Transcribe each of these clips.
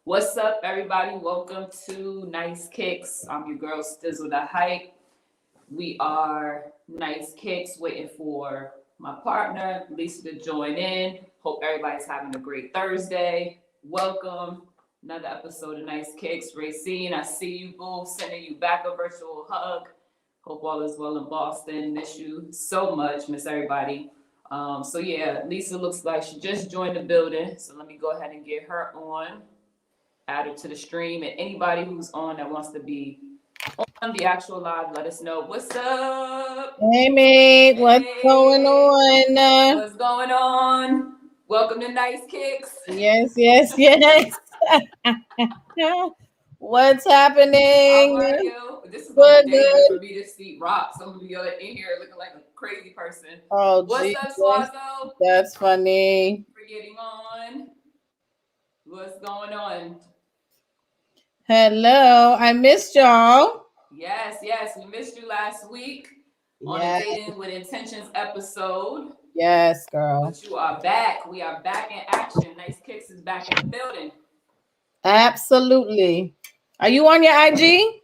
What's up, everybody? Welcome to Nyce Kicks. I'm your girl, Stizzle the Hype. We are Nyce Kicks, waiting for my partner, Lisa, to join in. Hope everybody's having a great Thursday. Welcome. Another episode of Nyce Kicks. Racine, I see you, boo. Sending you back a virtual hug. Hope all is well in Boston. Miss you so much. Miss everybody. Lisa looks like she just joined the building. So let me go ahead and get her on. Add it to the stream, and anybody who's on that wants to be on the actual live, let us know. What's up? Hey, mate. What's going on? What's going on? Welcome to Nyce Kicks. Yes. What's happening? How are you? This is gonna be dangerous for me to see Rock. Somebody in here looking like a crazy person. Oh, what's Jesus. up, Swazo? That's funny. For getting on. What's going on? Hello, I missed y'all. Yes, we missed you last week on the Dating with Intentions episode. Yes, girl. But you are back. We are back in action. Nyce Kicks is back in the building. Absolutely. Are you on your IG?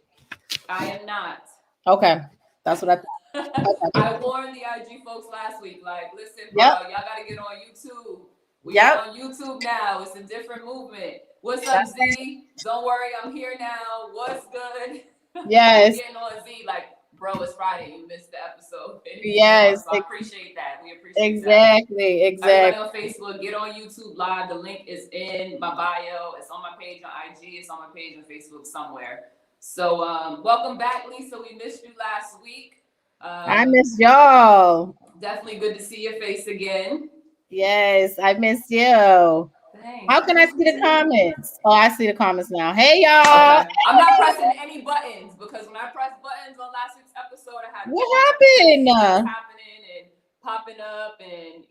I am not. Okay, that's what I thought. I warned the IG folks last week. Like, listen, bro, y'all gotta get on YouTube. We are on YouTube now. It's a different movement. What's up, Z? Don't worry, I'm here now. What's good? Yes. Getting on Z, like, bro, it's Friday. You missed the episode. Yes. So I appreciate that. We appreciate exactly. Everybody on Facebook, get on YouTube Live. The link is in my bio. It's on my page on IG. It's on my page on Facebook somewhere. So welcome back, Lisa. We missed you last week. I missed y'all. Definitely good to see your face again. Yes, I missed you. Thanks. How can I see the comments? Oh, I see the comments now. Hey, y'all. Okay. I'm not pressing any buttons because when I pressed buttons on last week's episode, I had what happened? Happening and popping up, and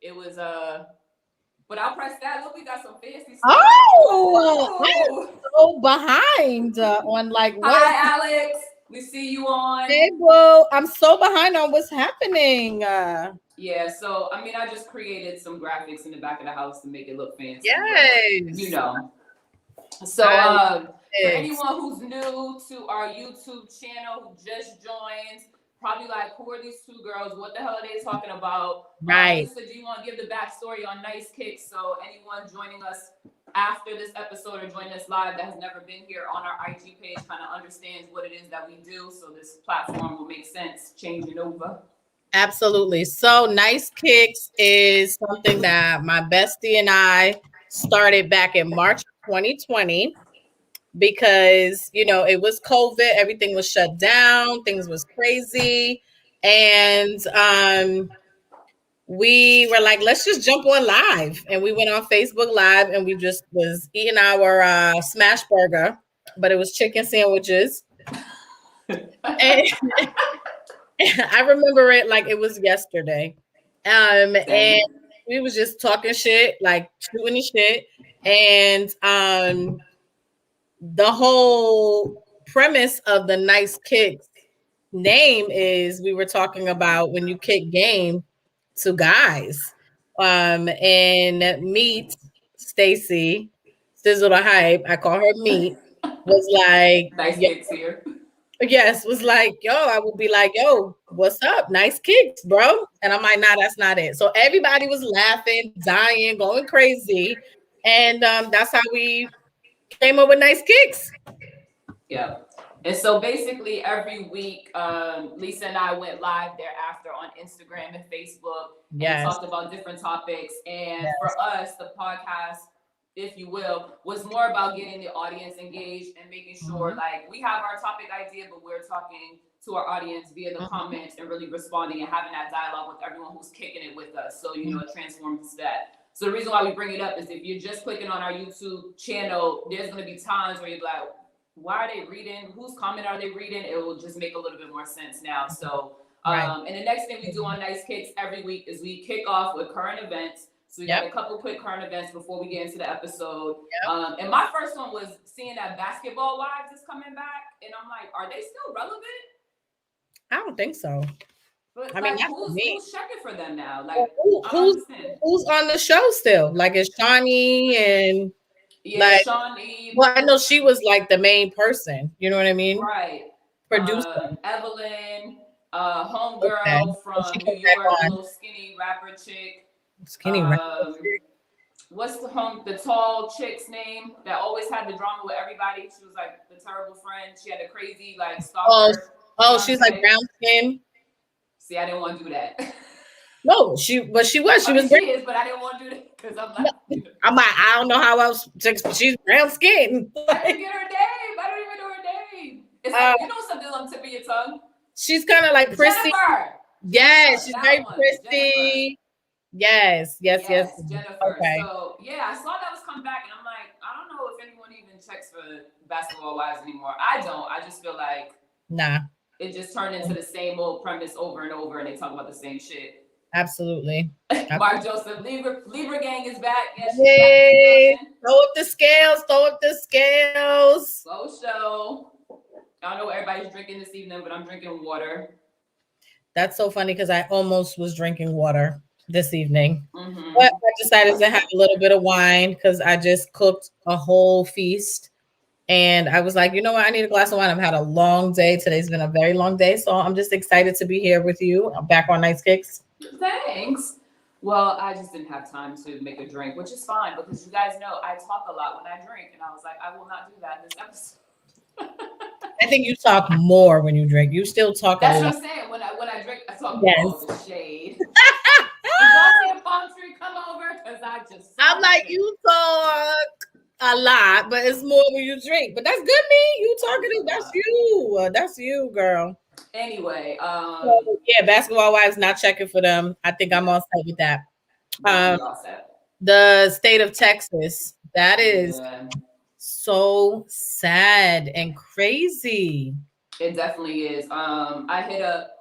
it was But I'll press that. Look, we got some fancy stuff. Oh, I'm so behind on like what? Hi, Alex. We see you on. Hey, bro. I'm so behind on what's happening. Yeah, so I mean, I just created some graphics in the back of the house to make it look fancy. Yes. But, so for anyone who's new to our YouTube channel, who just joined, probably like, who are these two girls? What the hell are they talking about? Right. Lisa, do you want to give the backstory on Nyce Kicks? So anyone joining us after this episode or joining us live that has never been here on our IG page kind of understands what it is that we do. So this platform will make sense changing over. Absolutely. So Nyce Kicks is something that my bestie and I started back in March 2020 because, it was COVID. Everything was shut down. Things was crazy. And we were like, let's just jump on live. And we went on Facebook Live and we just was eating our smash burger, but it was chicken sandwiches. And I remember it like it was yesterday. And we was just talking shit, like shooting the shit. And the whole premise of the Nyce Kicks name is we were talking about when you kick game to guys. And Meat, Stacy, Sizzle the Hype, I call her Meat, was like, Nyce Kicks here. Yes, was like, yo, I would be like, yo, what's up? Nyce Kicks, bro. And I'm like, nah, that's not it. So everybody was laughing, dying, going crazy. And that's how we came up with Nyce Kicks. Yeah. And so basically every week, Lisa and I went live thereafter on Instagram and Facebook and talked about different topics. And for us, the podcast, if you will, was more about getting the audience engaged and making sure like we have our topic idea, but we're talking to our audience via the comments and really responding and having that dialogue with everyone who's kicking it with us. So, it transforms that. So the reason why we bring it up is if you're just clicking on our YouTube channel, there's going to be times where you're like, why are they reading? Whose comment are they reading? It will just make a little bit more sense now. So, and the next thing we do on Nyce Kicks every week is we kick off with current events. So we got a couple quick current events before we get into the episode. And my first one was seeing that Basketball Wives is coming back. And I'm like, are they still relevant? I don't think so. But I mean, like, who's checking for them now? Like, who's on the show still? Like, it's Shawnee and Yeah, Like, Shawnee. well, I know she was like the main person. You know what I mean? Right. Producer. Evelyn, Okay. homegirl So she from New came back York, the on. little skinny rapper chick. Skinny rapper. What's the tall chick's name that always had the drama with everybody? She was like the terrible friend. She had a crazy like stalker. Oh, she's like brown skin. See, I didn't want to do that. No, she was. She was she is, but I didn't want to do that because I'm like, I don't know how else. She's brown skin. I didn't get her name. I don't even know her name. It's like you know something on the tip of your tongue. She's kind of like prissy. Jennifer. Yes, she's very Jennifer. prissy. Yes. Jennifer. Okay. So yeah, I saw that was come back, and I'm like, I don't know if anyone even checks for Basketball Wives anymore. I don't. I just feel like it just turned into the same old premise over and over, and they talk about the same shit. Absolutely. Mark Joseph, Libra gang is back. Yes, Yay. Throw up the scales. Go show. I don't know what everybody's drinking this evening, but I'm drinking water. That's so funny because I almost was drinking water this evening. Mm-hmm. But I decided to have a little bit of wine because I just cooked a whole feast. And I was like, you know what? I need a glass of wine. I've had a long day. Today's been a very long day. So I'm just excited to be here with you. I'm back on Nyce Kicks. Thanks. Well, I just didn't have time to make a drink, which is fine because you guys know I talk a lot when I drink. And I was like, I will not do that in this episode. I think you talk more when you drink. You still talk That's a lot. That's what I'm saying. When I drink, I talk more the shade. Did y'all see a palm tree come over? Because I just I'm like, you talk a lot, but it's more when you drink. But that's good, me. You talking, that's you. That's you, girl. Anyway, yeah, Basketball Wives not checking for them. I think I'm all set with that. The state of Texas, that is so sad and crazy. It definitely is. I hit up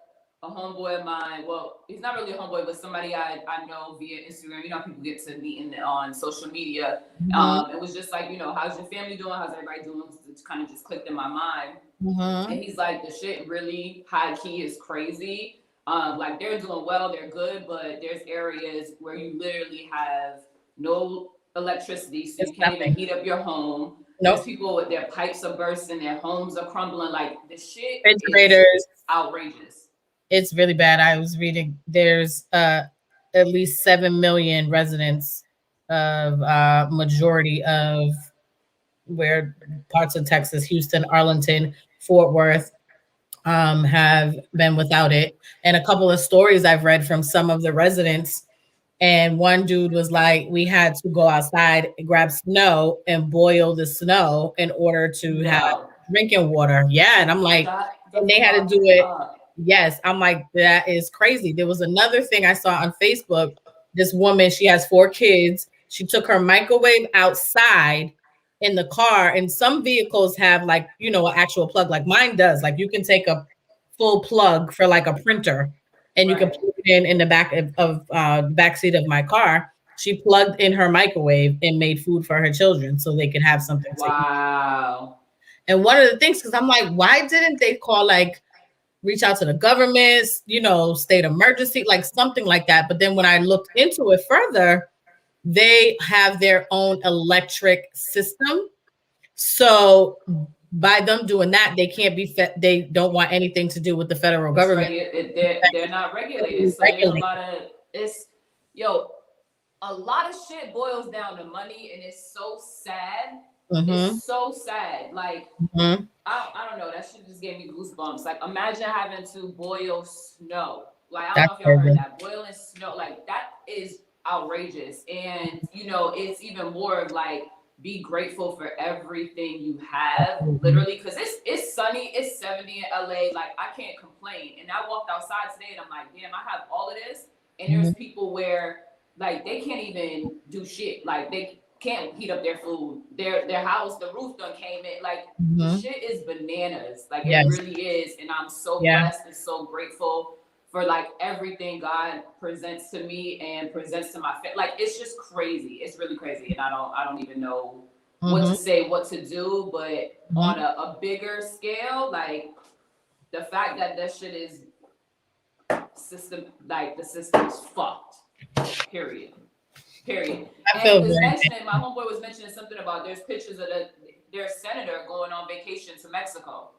a homeboy of mine. Well, he's not really a homeboy, but somebody I know via Instagram. You know, people get to meet on social media. Mm-hmm. It was just like, you know, how's your family doing? How's everybody doing? It kind of just clicked in my mind. Mm-hmm. And he's like, the shit really high key is crazy. Like they're doing well, they're good, but there's areas where you literally have no electricity, so you can't even heat up your home. Nope. There's people with their pipes are bursting, their homes are crumbling. Like the shit is outrageous. It's really bad. I was reading there's at least 7 million residents of majority of where parts of Texas, Houston, Arlington, Fort Worth have been without it. And a couple of stories I've read from some of the residents. And one dude was like, we had to go outside and grab snow and boil the snow in order to have drinking water. Yeah. And I'm like, and they had to do it. Yes. I'm like, that is crazy. There was another thing I saw on Facebook. This woman, she has 4 kids. She took her microwave outside in the car. And some vehicles have like, you know, an actual plug like mine does. Like you can take a full plug for like a printer. And you can plug it in the back of the back seat of my car. She plugged in her microwave and made food for her children so they could have something to eat. Wow. And one of the things, because I'm like, why didn't they call, like, reach out to the government, you know, state emergency, like something like that. But then when I looked into it further, they have their own electric system. So by them doing that, they can't be they don't want anything to do with the federal government. They're not regulated. So there's a lot of a lot of shit boils down to money, and it's so sad. Mm-hmm. It's so sad. Like mm-hmm. I don't know. That shit just gave me goosebumps. Like imagine having to boil snow. Like I don't know if y'all heard that. Boiling snow, like that is outrageous. And you know, it's even more of like be grateful for everything you have, literally, because it's sunny, it's 70 in LA, like I can't complain. And I walked outside today and I'm like, damn, I have all of this. And there's people where like they can't even do shit, like they can't heat up their food, their house, the roof done came in, like the shit is bananas, like it really is. And I'm so blessed and so grateful for like everything God presents to me and presents to my family. Like it's just crazy. It's really crazy. And I don't even know what to say, what to do, but on a bigger scale, like the fact that shit is the system's fucked. Period. Period. I And feel he was very mentioning, my homeboy was mentioning something about there's pictures of their senator going on vacation to Mexico,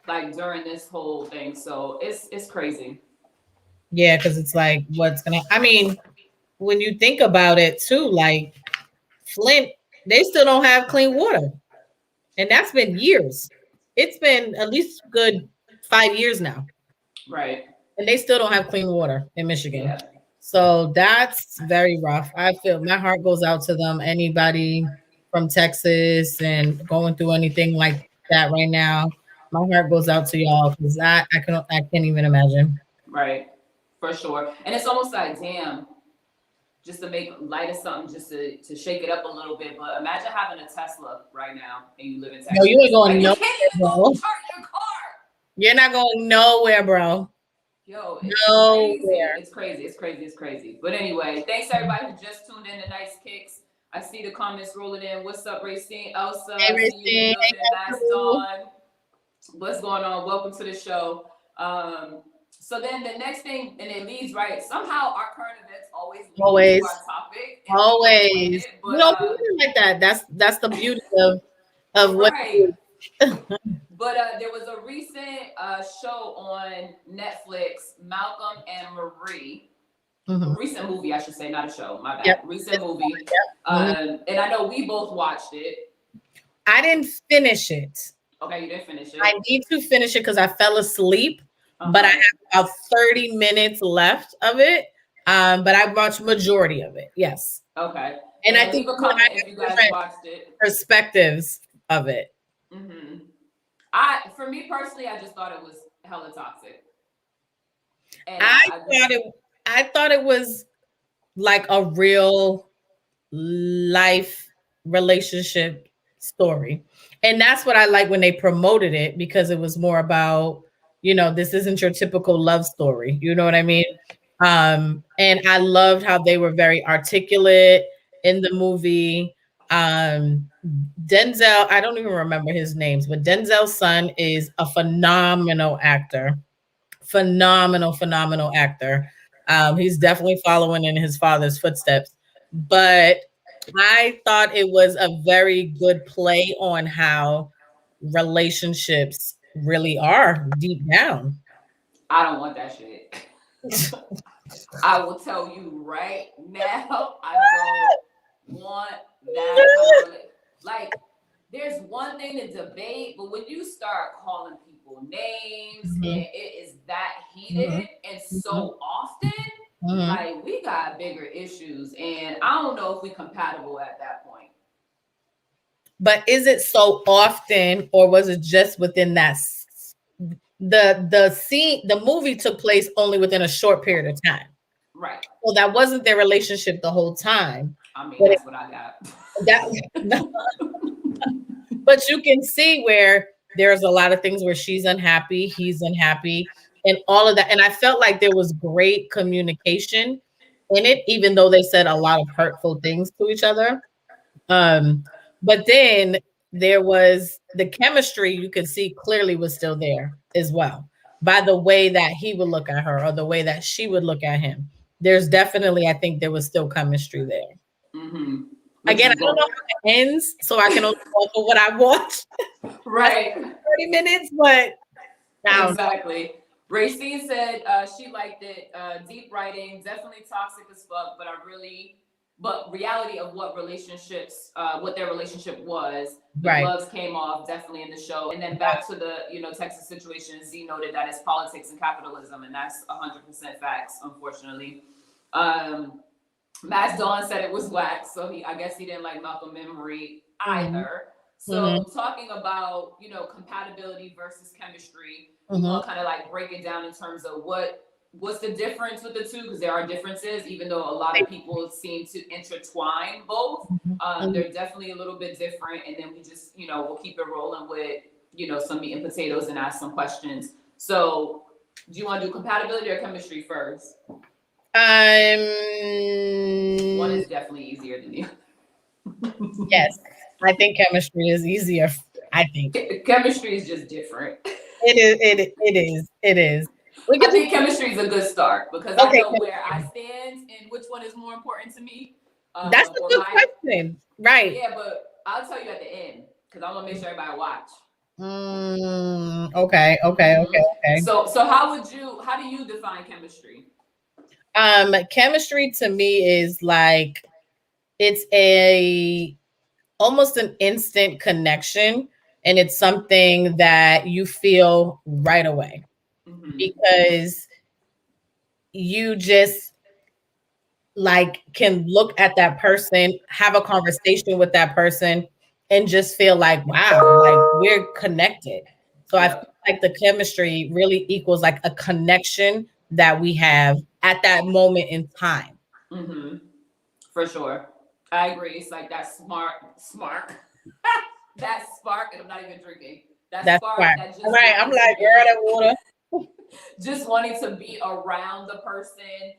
like during this whole thing. So it's crazy. Yeah, because it's like, I mean, when you think about it too, like Flint, they still don't have clean water. And that's been years. It's been at least good 5 years now. Right. And they still don't have clean water in Michigan. Yeah. So that's very rough. I feel my heart goes out to them. Anybody from Texas and going through anything like that right now, my heart goes out to y'all because I can't even imagine. Right. For sure. And it's almost like, damn, just to make light of something, just to shake it up a little bit. But imagine having a Tesla right now and you live in Texas. No, you ain't going like, nowhere, you can't even go start your car. You're not going nowhere, bro. Yo, it's nowhere. crazy. It's crazy. It's crazy. It's crazy. But anyway, thanks everybody who just tuned in to Nyce Kicks. I see the comments rolling in. What's up, Racine? Elsa, Hey, I see you in the Racine. building. Mass Dawn. What's going on? Welcome to the show. So then the next thing, and it leads right. Somehow our current events always lead to our topic. Always. We don't do it like that. That's the beauty of what. Right. But there was a recent show on Netflix, Malcolm and Marie. Mm-hmm. Recent movie, I should say, not a show. My bad. Yep. Recent movie. Yep. Mm-hmm. And I know we both watched it. I didn't finish it. Okay, you didn't finish it. I need to finish it because I fell asleep, but I have about 30 minutes left of it. But I watched majority of it. Yes. Okay. And I think leave a comment if you guys watched it. Perspectives of it. Mm-hmm. For me personally, I just thought it was hella toxic. And I thought it was like a real life relationship story. And that's what I like when they promoted it, because it was more about, this isn't your typical love story. You know what I mean? And I loved how they were very articulate in the movie. Denzel, I don't even remember his names, but Denzel's son is a phenomenal actor. Phenomenal actor. He's definitely following in his father's footsteps. But I thought it was a very good play on how relationships really are deep down. I don't want that shit. I will tell you right now, I don't want that. Like, there's one thing to debate, but when you start calling people names and it is that heated and so often, like, we got bigger issues, and I don't know if we compatible at that point. But is it so often, or was it just within that? The scene, the movie took place only within a short period of time. Right. So that wasn't their relationship the whole time. I mean, that's what I got. But you can see where there's a lot of things where she's unhappy, he's unhappy, and all of that. And I felt like there was great communication in it, even though they said a lot of hurtful things to each other. But then there was the chemistry, you could see clearly was still there as well, by the way that he would look at her or the way that she would look at him. There's definitely, I think there was still chemistry there. Mm-hmm. Again, I don't know how it ends, so I can only go for what I watched. Right. 30 minutes, but exactly. Racine said she liked it. Deep writing, definitely toxic as fuck, but reality of what relationships, what their relationship was. The gloves came off definitely in the show. And then back to the, Texas situation, Z noted that it's politics and capitalism, and that's 100% facts, unfortunately. Mass Dawn said it was whack, so I guess he didn't like Malcolm and Marie either. So talking about, compatibility versus chemistry, we want to kind of like break it down in terms of what's the difference with the two, because there are differences, even though a lot of people seem to intertwine both. They're definitely a little bit different, and then we just, we'll keep it rolling with, some meat and potatoes and ask some questions. So do you want to do compatibility or chemistry first? One is definitely easier than the other. Yes, I think chemistry is easier. I think chemistry is just different. It is. I think chemistry is a good start, because I know where I stand and which one is more important to me. That's a or good my question. Right. yeah, but I'll tell you at the end because I want to make sure everybody watch. Okay. So how do you define chemistry? Chemistry to me is like it's a almost an instant connection, and it's something that you feel right away because you just like can look at that person, have a conversation with that person, and just feel like, wow, like we're connected. So I feel like the chemistry really equals like a connection that we have at that moment in time. For sure. I agree. It's like that spark. That spark, and I'm not even drinking. That That's spark right. that just All right. I'm wanting to like, girl, that be water. just wanting to be around the person.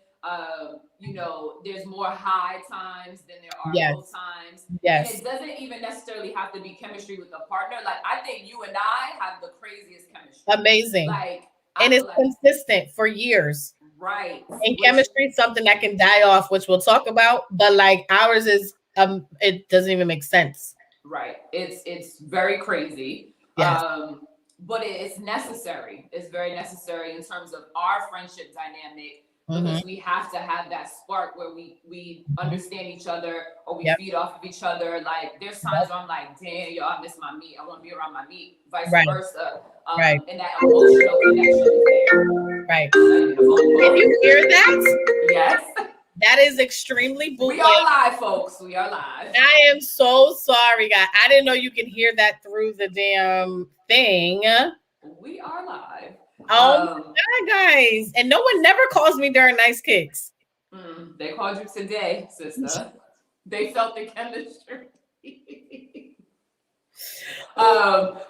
There's more high times than there are Yes. low times. And Yes. it doesn't even necessarily have to be chemistry with a partner. Like I think you and I have the craziest chemistry. Amazing. Like and it's consistent for years. Right. In chemistry, something that can die off, which we'll talk about, but like ours is it doesn't even make sense. Right. It's very crazy. Yes. But it's necessary. It's very necessary in terms of our friendship dynamic because we have to have that spark where we understand each other or we feed off of each other. Like there's times where I'm like, damn, yo, I miss my meat. I want to be around my meat, vice versa. And that emotional connection is there. Right. Can you hear that? Yes. That is extremely bootleg. We are live, folks. We are live. I am so sorry, guys. I didn't know you can hear that through the damn thing. We are live. Oh my God, guys. And no one never calls me during Nyce Kicks. They called you today, sister. They felt the chemistry. But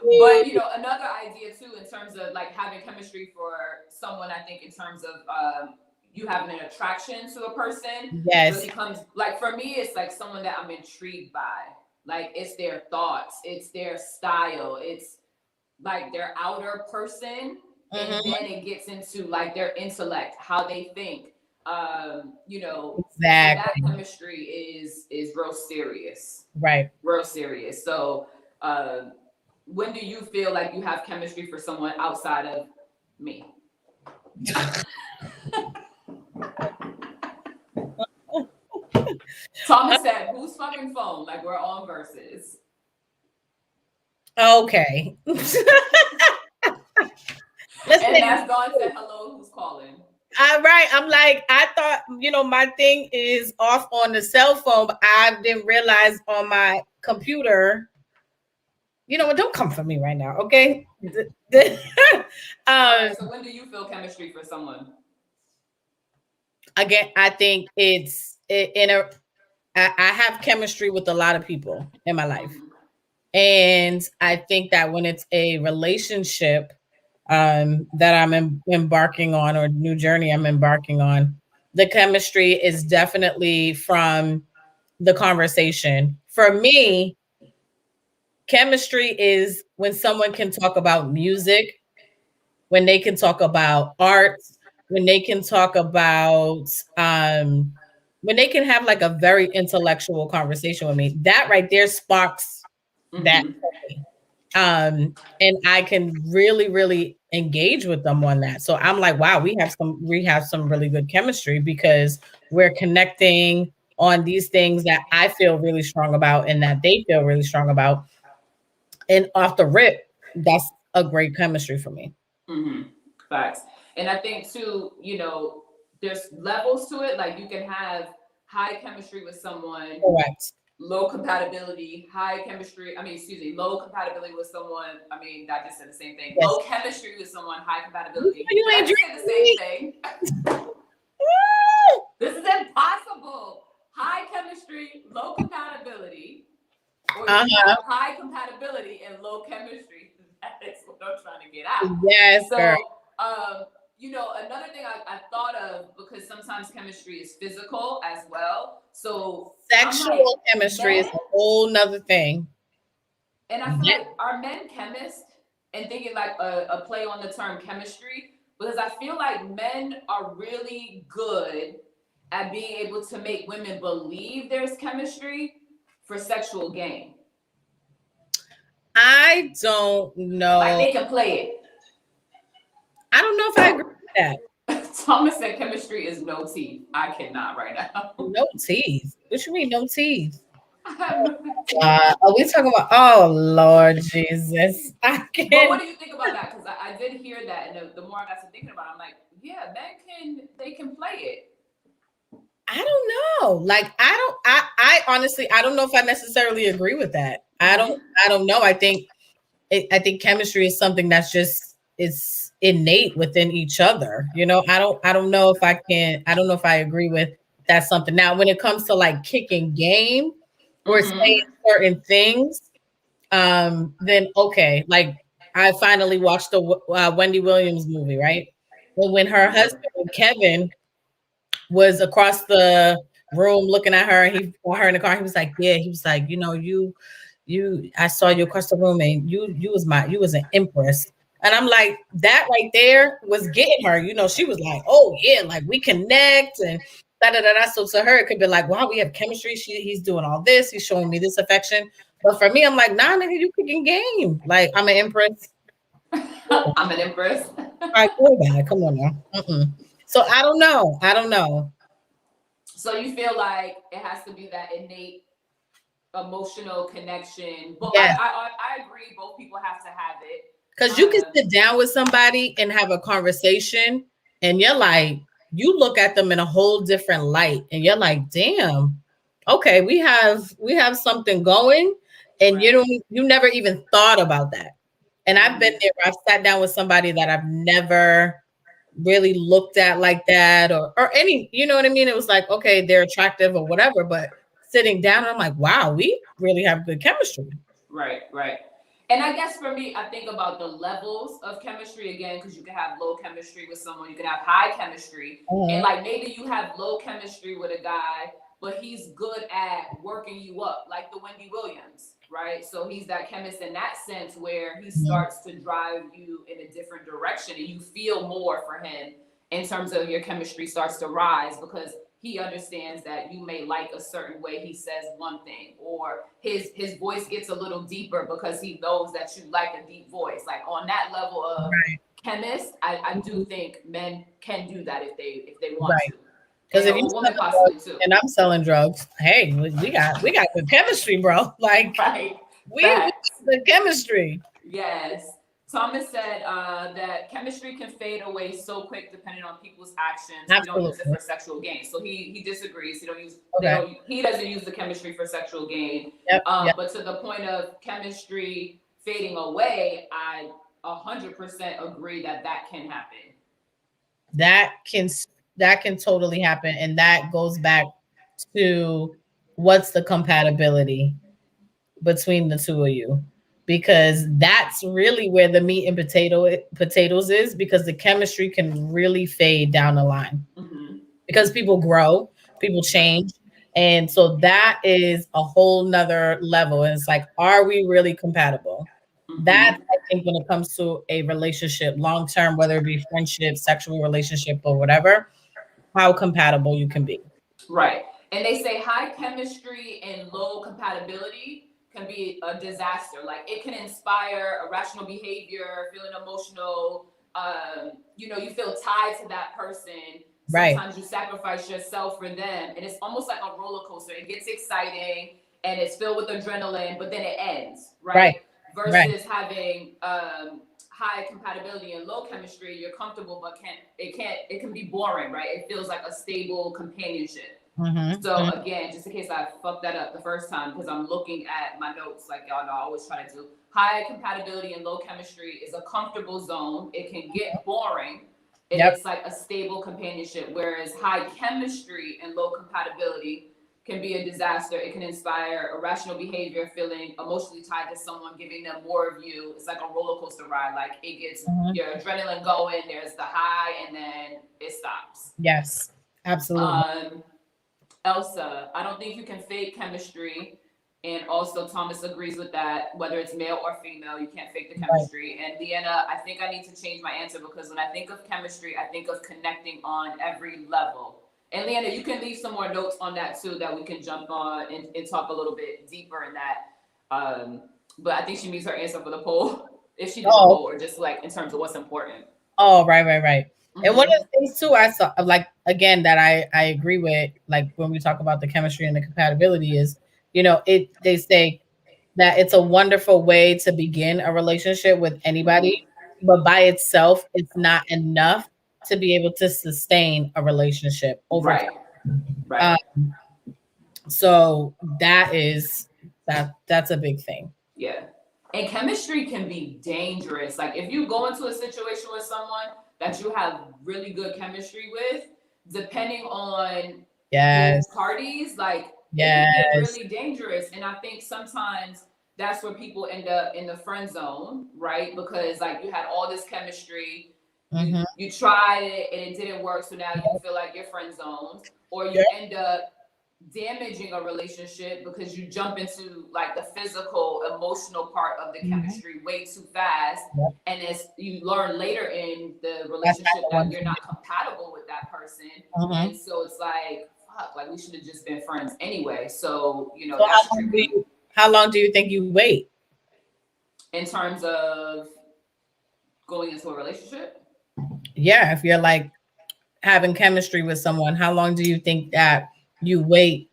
another idea too, in terms of like having chemistry for someone, I think in terms of you having an attraction to a person. Yes. Really comes like for me, it's like someone that I'm intrigued by. Like it's their thoughts, it's their style, it's like their outer person, and then it gets into like their intellect, how they think. Exactly. That chemistry is real serious. Right. Real serious. So when do you feel like you have chemistry for someone outside of me? Thomas said, who's fucking phone? Like we're on verses. Okay. Listen. And that's Dawn said, hello, who's calling? All right. I'm like, I thought, my thing is off on the cell phone, but I didn't realize on my computer. You know what? Don't come for me right now, okay? Right, so when do you feel chemistry for someone? Again, I think I have chemistry with a lot of people in my life. And I think that when it's a relationship that I'm embarking on, or new journey I'm embarking on, the chemistry is definitely from the conversation. For me, chemistry is when someone can talk about music, when they can talk about art, when they can talk about when they can have like a very intellectual conversation with me. That right there sparks that for me. And I can really, really engage with them on that. So I'm like, wow, we have some really good chemistry because we're connecting on these things that I feel really strong about and that they feel really strong about. And off the rip, that's a great chemistry for me. Facts. And I think too, there's levels to it. Like you can have high chemistry with someone. Correct. Low compatibility, low compatibility with someone. I mean, that just said the same thing. Yes. Low chemistry with someone, high compatibility. You ain't drinking the same thing. This is impossible. High chemistry, low compatibility. Or you have high compatibility and low chemistry. That is what I'm trying to get out. Yes. So, another thing I thought of, because sometimes chemistry is physical as well. So sexual chemistry is a whole nother thing. And I feel like, are men chemists? And thinking like a play on the term chemistry, because I feel like men are really good at being able to make women believe there's chemistry for sexual gain. I don't know. Like they can play it. I don't know if I agree with that. Thomas said chemistry is no teeth. I cannot right now. No teeth. What you mean no teeth? I have no Are we talking about? Oh Lord Jesus! I But can't. what do you think about that? Because I did hear that, and the more I got to thinking about it, I'm like, yeah, they can play it. I don't know. Like I honestly I don't know if I necessarily agree with that. I don't know. I think chemistry is something that's just it's innate within each other. You know, I don't know if I don't know if I agree with that's something. Now, when it comes to like kicking game or saying certain things, then okay, like I finally watched the Wendy Williams movie, right? But when her husband Kevin was across the room looking at her, and he saw her in the car, he was like, yeah, he was like, you know, I saw you across the room, and you was an empress. And I'm like, that right there was getting her. You know, she was like, oh yeah, like we connect and da da da da. So to her, it could be like, wow, we have chemistry. He's doing all this, he's showing me this affection. But for me, I'm like, nah, nigga, you picking game. Like, I'm an empress. I'm an empress. All right, go back. Come on now. So I don't know. I don't know. So you feel like it has to be that innate emotional connection. But Yeah. I agree, both people have to have it. Because you can sit down with somebody and have a conversation, and you're like, you look at them in a whole different light, and you're like, damn, okay, we have something going, and you never even thought about that. And I've been there where I've sat down with somebody that I've never really looked at like that, or any, you know what I mean? It was like, okay, they're attractive or whatever, but sitting down, I'm like, wow, we really have good chemistry. Right. And I guess for me, I think about the levels of chemistry again, because you can have low chemistry with someone, you can have high chemistry. And like maybe you have low chemistry with a guy, but he's good at working you up, like the Wendy Williams, right? So he's that chemist in that sense where he starts to drive you in a different direction and you feel more for him in terms of your chemistry starts to rise because he understands that you may like a certain way he says one thing, or his voice gets a little deeper because he knows that you like a deep voice. Like on that level of chemist, I do think men can do that if they want to. Because if you women possibly too. And I'm selling drugs, hey, we got the chemistry, bro. Like we got the chemistry. Yes. Thomas said that chemistry can fade away so quick depending on people's actions. Absolutely. We don't use it for sexual gain. So he disagrees. He doesn't use the chemistry for sexual gain. But to the point of chemistry fading away, I 100% agree that can happen. That can totally happen. And that goes back to what's the compatibility between the two of you, because that's really where the meat and potatoes is, because the chemistry can really fade down the line because people grow, people change. And so that is a whole nother level. And it's like, are we really compatible? That I think when it comes to a relationship, long term, whether it be friendship, sexual relationship, or whatever, how compatible you can be. Right. And they say high chemistry and low compatibility can be a disaster. Like it can inspire irrational behavior, feeling emotional. You feel tied to that person. Sometimes you sacrifice yourself for them. And it's almost like a roller coaster. It gets exciting and it's filled with adrenaline, but then it ends, right? Versus having high compatibility and low chemistry, you're comfortable, but it can be boring, right? It feels like a stable companionship. So again, just in case I fucked that up the first time, because I'm looking at my notes, like y'all know, I always try to do high compatibility and low chemistry is a comfortable zone. It can get boring. And it's like a stable companionship, whereas high chemistry and low compatibility can be a disaster. It can inspire irrational behavior, feeling emotionally tied to someone, giving them more of you. It's like a roller coaster ride. Like it gets your adrenaline going, there's the high, and then it stops. Yes, absolutely. Elsa, I don't think you can fake chemistry. And also Thomas agrees with that. Whether it's male or female, you can't fake the chemistry. And Deanna, I think I need to change my answer because when I think of chemistry, I think of connecting on every level. And Leanna, you can leave some more notes on that too that we can jump on and talk a little bit deeper in that. But I think she means her answer for the poll, if she did the poll, or just like in terms of what's important. Oh, right. Mm-hmm. And one of the things too, I saw, like, again, that I agree with, like when we talk about the chemistry and the compatibility is, they say that it's a wonderful way to begin a relationship with anybody, but by itself, it's not enough to be able to sustain a relationship over time. Right. So that's a big thing. Yeah. And chemistry can be dangerous. Like if you go into a situation with someone that you have really good chemistry with, depending on both parties, like it can get really dangerous. And I think sometimes that's where people end up in the friend zone, right? Because like you had all this chemistry, you tried it and it didn't work, so now you feel like you're friend zoned, or you end up damaging a relationship because you jump into like the physical, emotional part of the chemistry way too fast, and as you learn later in the relationship that you're not compatible with that person, and so it's like, fuck, like we should have just been friends anyway. So that's tricky. How long do you think you wait in terms of going into a relationship? Yeah, if you're like having chemistry with someone, how long do you think that you wait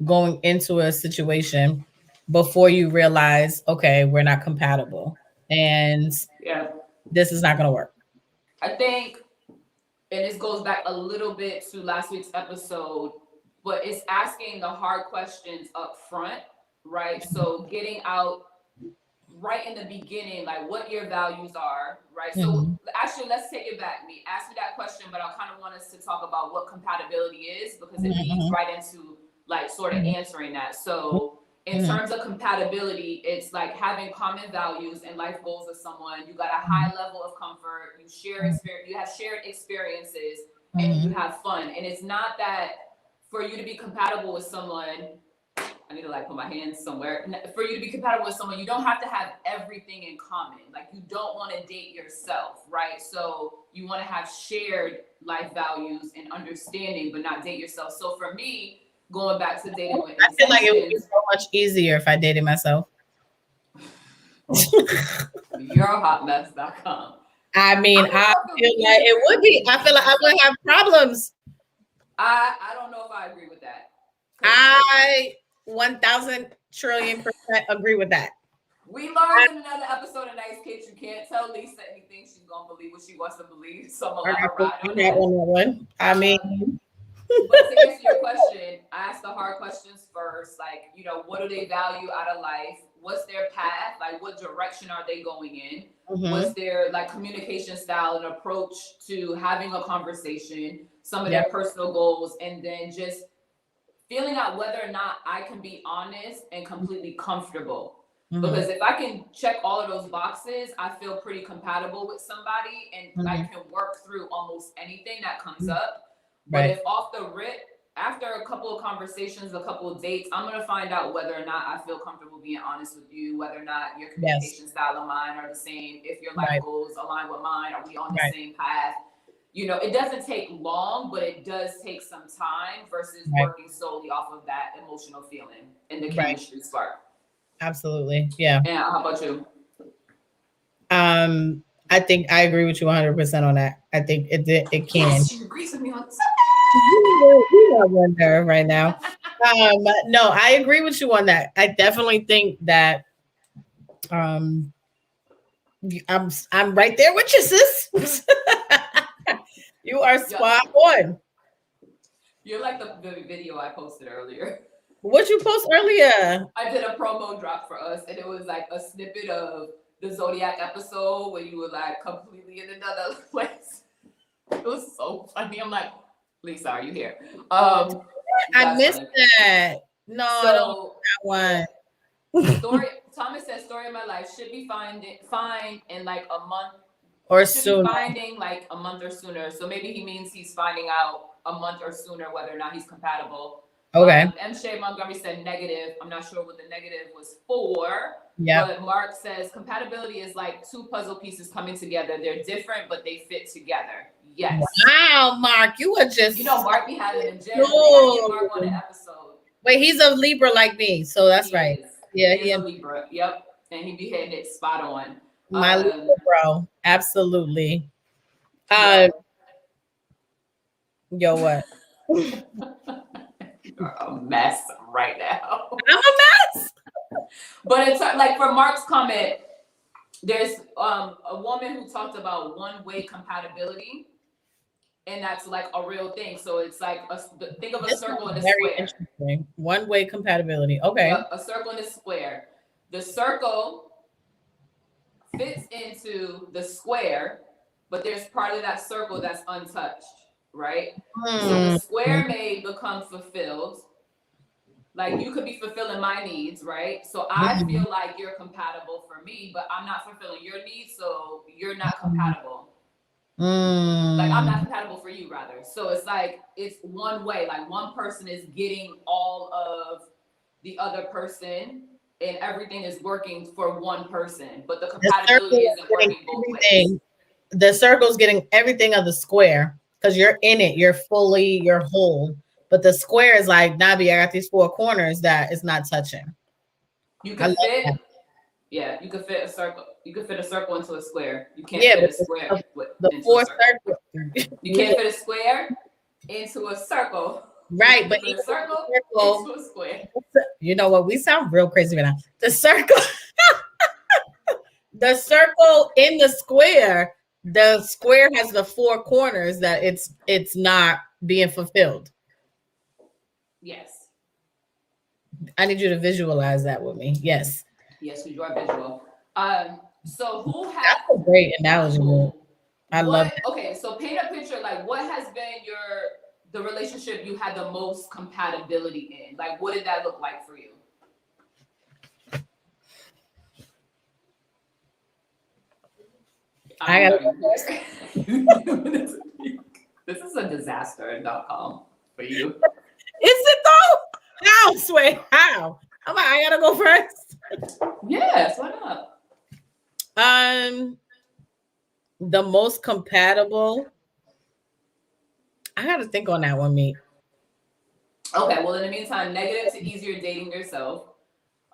going into a situation before you realize, okay, we're not compatible and this is not going to work? I think, and this goes back a little bit to last week's episode, but it's asking the hard questions up front, right? So getting out right in the beginning, like what your values are, right? So actually, let's take it back. Ask me that question, but I kind of want us to talk about what compatibility is, because it leads right into like sort of answering that. So in terms of compatibility, it's like having common values and life goals with someone. You got a high level of comfort. You share experience. You have shared experiences, and you have fun. And it's not that for you to be compatible with someone, I need to like put my hands somewhere. For you to be compatible with someone, you don't have to have everything in common. Like you don't want to date yourself, right? So you want to have shared life values and understanding, but not date yourself. So for me, going back to dating with intentions, I feel like it would be so much easier if I dated myself. YourHotMess.com. I mean, I feel like it would be. I feel like I would have problems. I don't know if I agree with that. I 1,000 trillion% agree with that. We learned in another episode of Nyce Kicks, you can't tell Lisa anything. She's gonna believe what she wants to believe. So I'm gonna let her ride on that one. I mean, but to answer your question, I ask the hard questions first. Like, what do they value out of life? What's their path? Like, what direction are they going in? What's their like communication style and approach to having a conversation? Some of their personal goals, and then just feeling out whether or not I can be honest and completely comfortable. Because if I can check all of those boxes, I feel pretty compatible with somebody, and I can work through almost anything that comes up. But if off the rip, after a couple of conversations, a couple of dates, I'm going to find out whether or not I feel comfortable being honest with you, whether or not your communication style and mine are the same, if your life goals align with mine, are we on the same path? It doesn't take long, but it does take some time versus working solely off of that emotional feeling and the chemistry spark. Absolutely. Yeah. And how about you? I think I agree with you 100% on that. I think it can. Yes, she agrees with me on something. You got one there right now. No, I agree with you on that. I definitely think that I'm right there with you, sis. You are spot on. You're like the video I posted earlier. What'd you post earlier? I did a promo drop for us, and it was like a snippet of the Zodiac episode where you were like completely in another place. It was so funny. I'm like, Lisa, are you here? I missed that. No, so, I don't know that one. Thomas says, story of my life should be fine in like a month or sooner. Finding like a month or sooner. So maybe he means he's finding out a month or sooner whether or not he's compatible. Okay. M. Shea Montgomery said negative. I'm not sure what the negative was for. Yeah. But Mark says compatibility is like two puzzle pieces coming together. They're different, but they fit together. Yes. Wow, Mark, you are just. You know, Mark be having them gems. We gotta get Mark on an episode. Wait, he's a Libra like me, so that's right. Yeah, he's a Libra. Yep, and he be hitting it spot on. My Libra bro, absolutely. Yo, what? You're a mess right now. I'm a mess. But it's like for Mark's comment, there's a woman who talked about one-way compatibility, and that's like a real thing. So it's like think of a circle and a square. Interesting. One-way compatibility. Okay. Yep, a circle and a square. The circle fits into the square, but there's part of that circle that's untouched, right? So the square may become fulfilled. Like you could be fulfilling my needs, right? So I feel like you're compatible for me, but I'm not fulfilling your needs, so you're not compatible. Like I'm not compatible for you, rather. So it's like it's one way. Like one person is getting all of the other person, and everything is working for one person, but the compatibility isn't working both ways. The circle's getting everything of the square because you're in it. You're whole. But the square is like, Nabi, I got these four corners that is not touching. You can fit, you could fit a circle. You could fit a circle into a square. You can't fit a square into a circle. You can't fit a square into a circle. Right, but a circle into a square. You know what? We sound real crazy right now. The circle, the circle in the square has the four corners that it's not being fulfilled. Yes. I need you to visualize that with me. Yes. Yes, you are visual. So who has That's a great analogy. I love it. Okay, so paint a picture, like what has been the relationship you had the most compatibility in? Like what did that look like for you? I gotta go first. This is a disaster.com for you. Is it though? How? Sway? How? I'm like, I gotta go first. Yes, why not? The most compatible. I gotta think on that one, Meek. Okay, well, in the meantime, negative to easier dating yourself.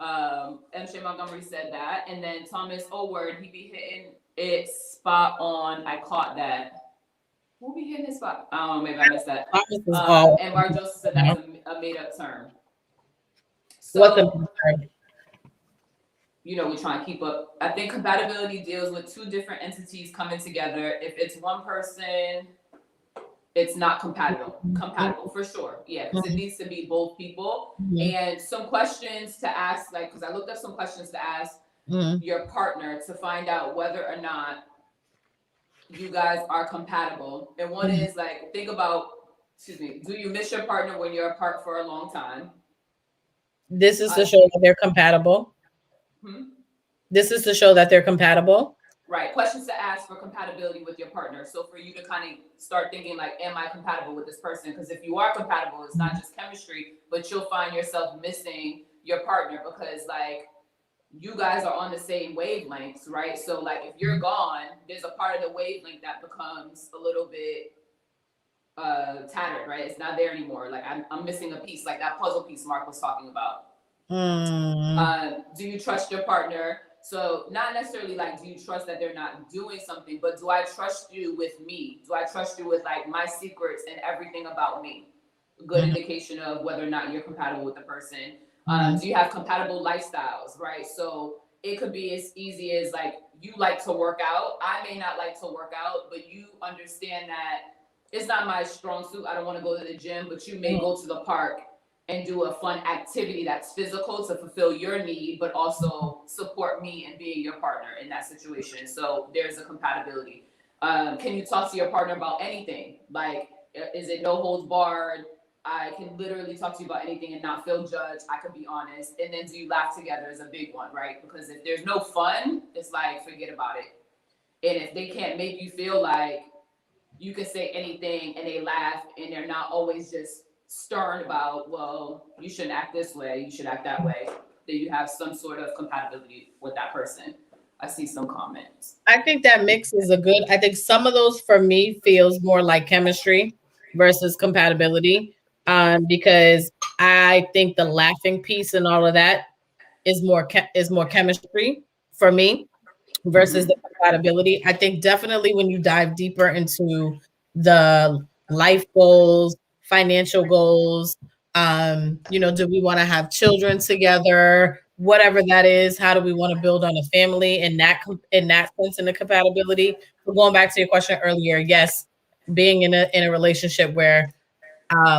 M. Shea Montgomery said that. And then Thomas O'Word, he be hitting it spot on. I caught that. Who be hitting his spot? Oh, maybe I missed that. And Mark Joseph said that's a made-up term. So, you know, we try and keep up. I think compatibility deals with two different entities coming together. If it's one person, it's not compatible for sure. Yeah, because it needs to be both people. And some questions to ask, like, because I looked up some questions to ask your partner to find out whether or not you guys are compatible. And one is like, think about, do you miss your partner when you're apart for a long time? This is to show that they're compatible. This is to show that they're compatible. Right. Questions to ask for compatibility with your partner. So for you to kind of start thinking like, am I compatible with this person? Because if you are compatible, it's not just chemistry, but you'll find yourself missing your partner because like you guys are on the same wavelengths, right? So like if you're gone, there's a part of the wavelength that becomes a little bit tattered, right? It's not there anymore. Like I'm missing a piece, like that puzzle piece Mark was talking about. Do you trust your partner? So not necessarily like, do you trust that they're not doing something, but do I trust you with me? Do I trust you with like my secrets and everything about me? A good indication of whether or not you're compatible with the person. Do you have compatible lifestyles, right? So it could be as easy as like, you like to work out. I may not like to work out, but you understand that it's not my strong suit. I don't want to go to the gym, but you may go to the park and do a fun activity that's physical to fulfill your need, but also support me and being your partner in that situation. So there's a compatibility. Can you talk to your partner about anything? Like, is it no holds barred? I can literally talk to you about anything and not feel judged. I could be honest. And then do you laugh together is a big one, right? Because if there's no fun, it's like, forget about it. And if they can't make you feel like you can say anything and they laugh and they're not always just stern about, well, you shouldn't act this way, you should act that way, then you have some sort of compatibility with that person. I see some comments. I think that mix is a good. I think some of those for me feels more like chemistry versus compatibility, because I think the laughing piece and all of that is more chemistry for me versus Mm-hmm. the compatibility. I think definitely when you dive deeper into the life goals, financial goals, do we want to have children together? Whatever that is, how do we want to build on a family in that sense in the compatibility? But going back to your question earlier, yes, being in a relationship where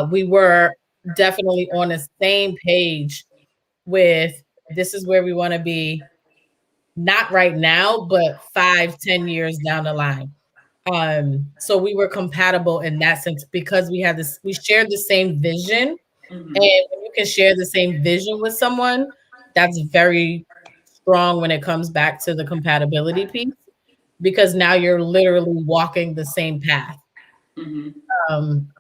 we were definitely on the same page with this is where we want to be, not right now, but 5-10 years down the line. So we were compatible in that sense because we shared the same vision. Mm-hmm. And when you can share the same vision with someone, that's very strong when it comes back to the compatibility piece, because now you're literally walking the same path. Mm-hmm. Um,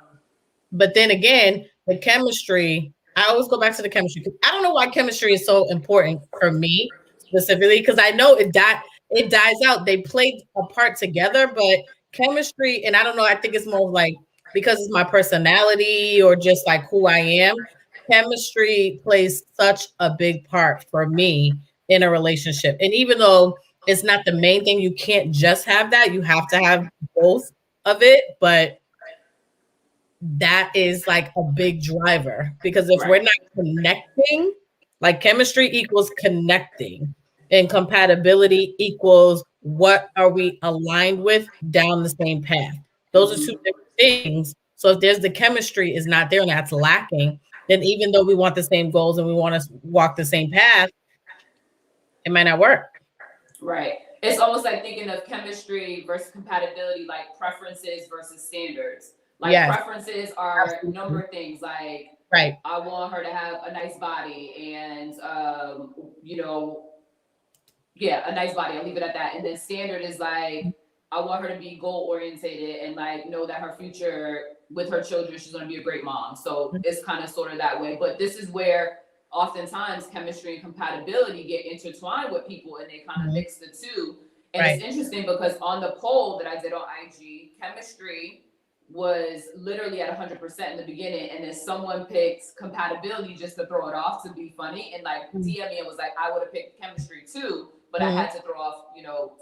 But then again, the chemistry, I always go back to the chemistry. I don't know why chemistry is so important for me specifically, because I know it dies out. They played a part together, but chemistry, and I don't know, I think it's more like because it's my personality or just like who I am, chemistry plays such a big part for me in a relationship. And even though it's not the main thing, you can't just have that, you have to have both of it, but that is like a big driver, because if we're Right. not connecting, like chemistry equals connecting and compatibility equals what are we aligned with down the same path. Those are two Mm-hmm. different things. So if there's the chemistry is not there and that's lacking, then even though we want the same goals and we want to walk the same path, it might not work. Right. It's almost like thinking of chemistry versus compatibility, like preferences versus standards. Like Yes, preferences are absolutely. number things, like Right. I want her to have a nice body and you know, yeah, a nice body. I'll leave it at that. And then standard is like I want her to be goal orientated and like know that her future with her children, she's gonna be a great mom. So it's kind of sort of that way. But this is where oftentimes chemistry and compatibility get intertwined with people and they kind of Mhm. mix the two. And it's Right. interesting because on the poll that I did on IG, chemistry was literally at 100% in the beginning, and then someone picked compatibility just to throw it off to be funny, and like Mhm. DM me and was like, I would have picked chemistry too, but I Mhm. had to throw off,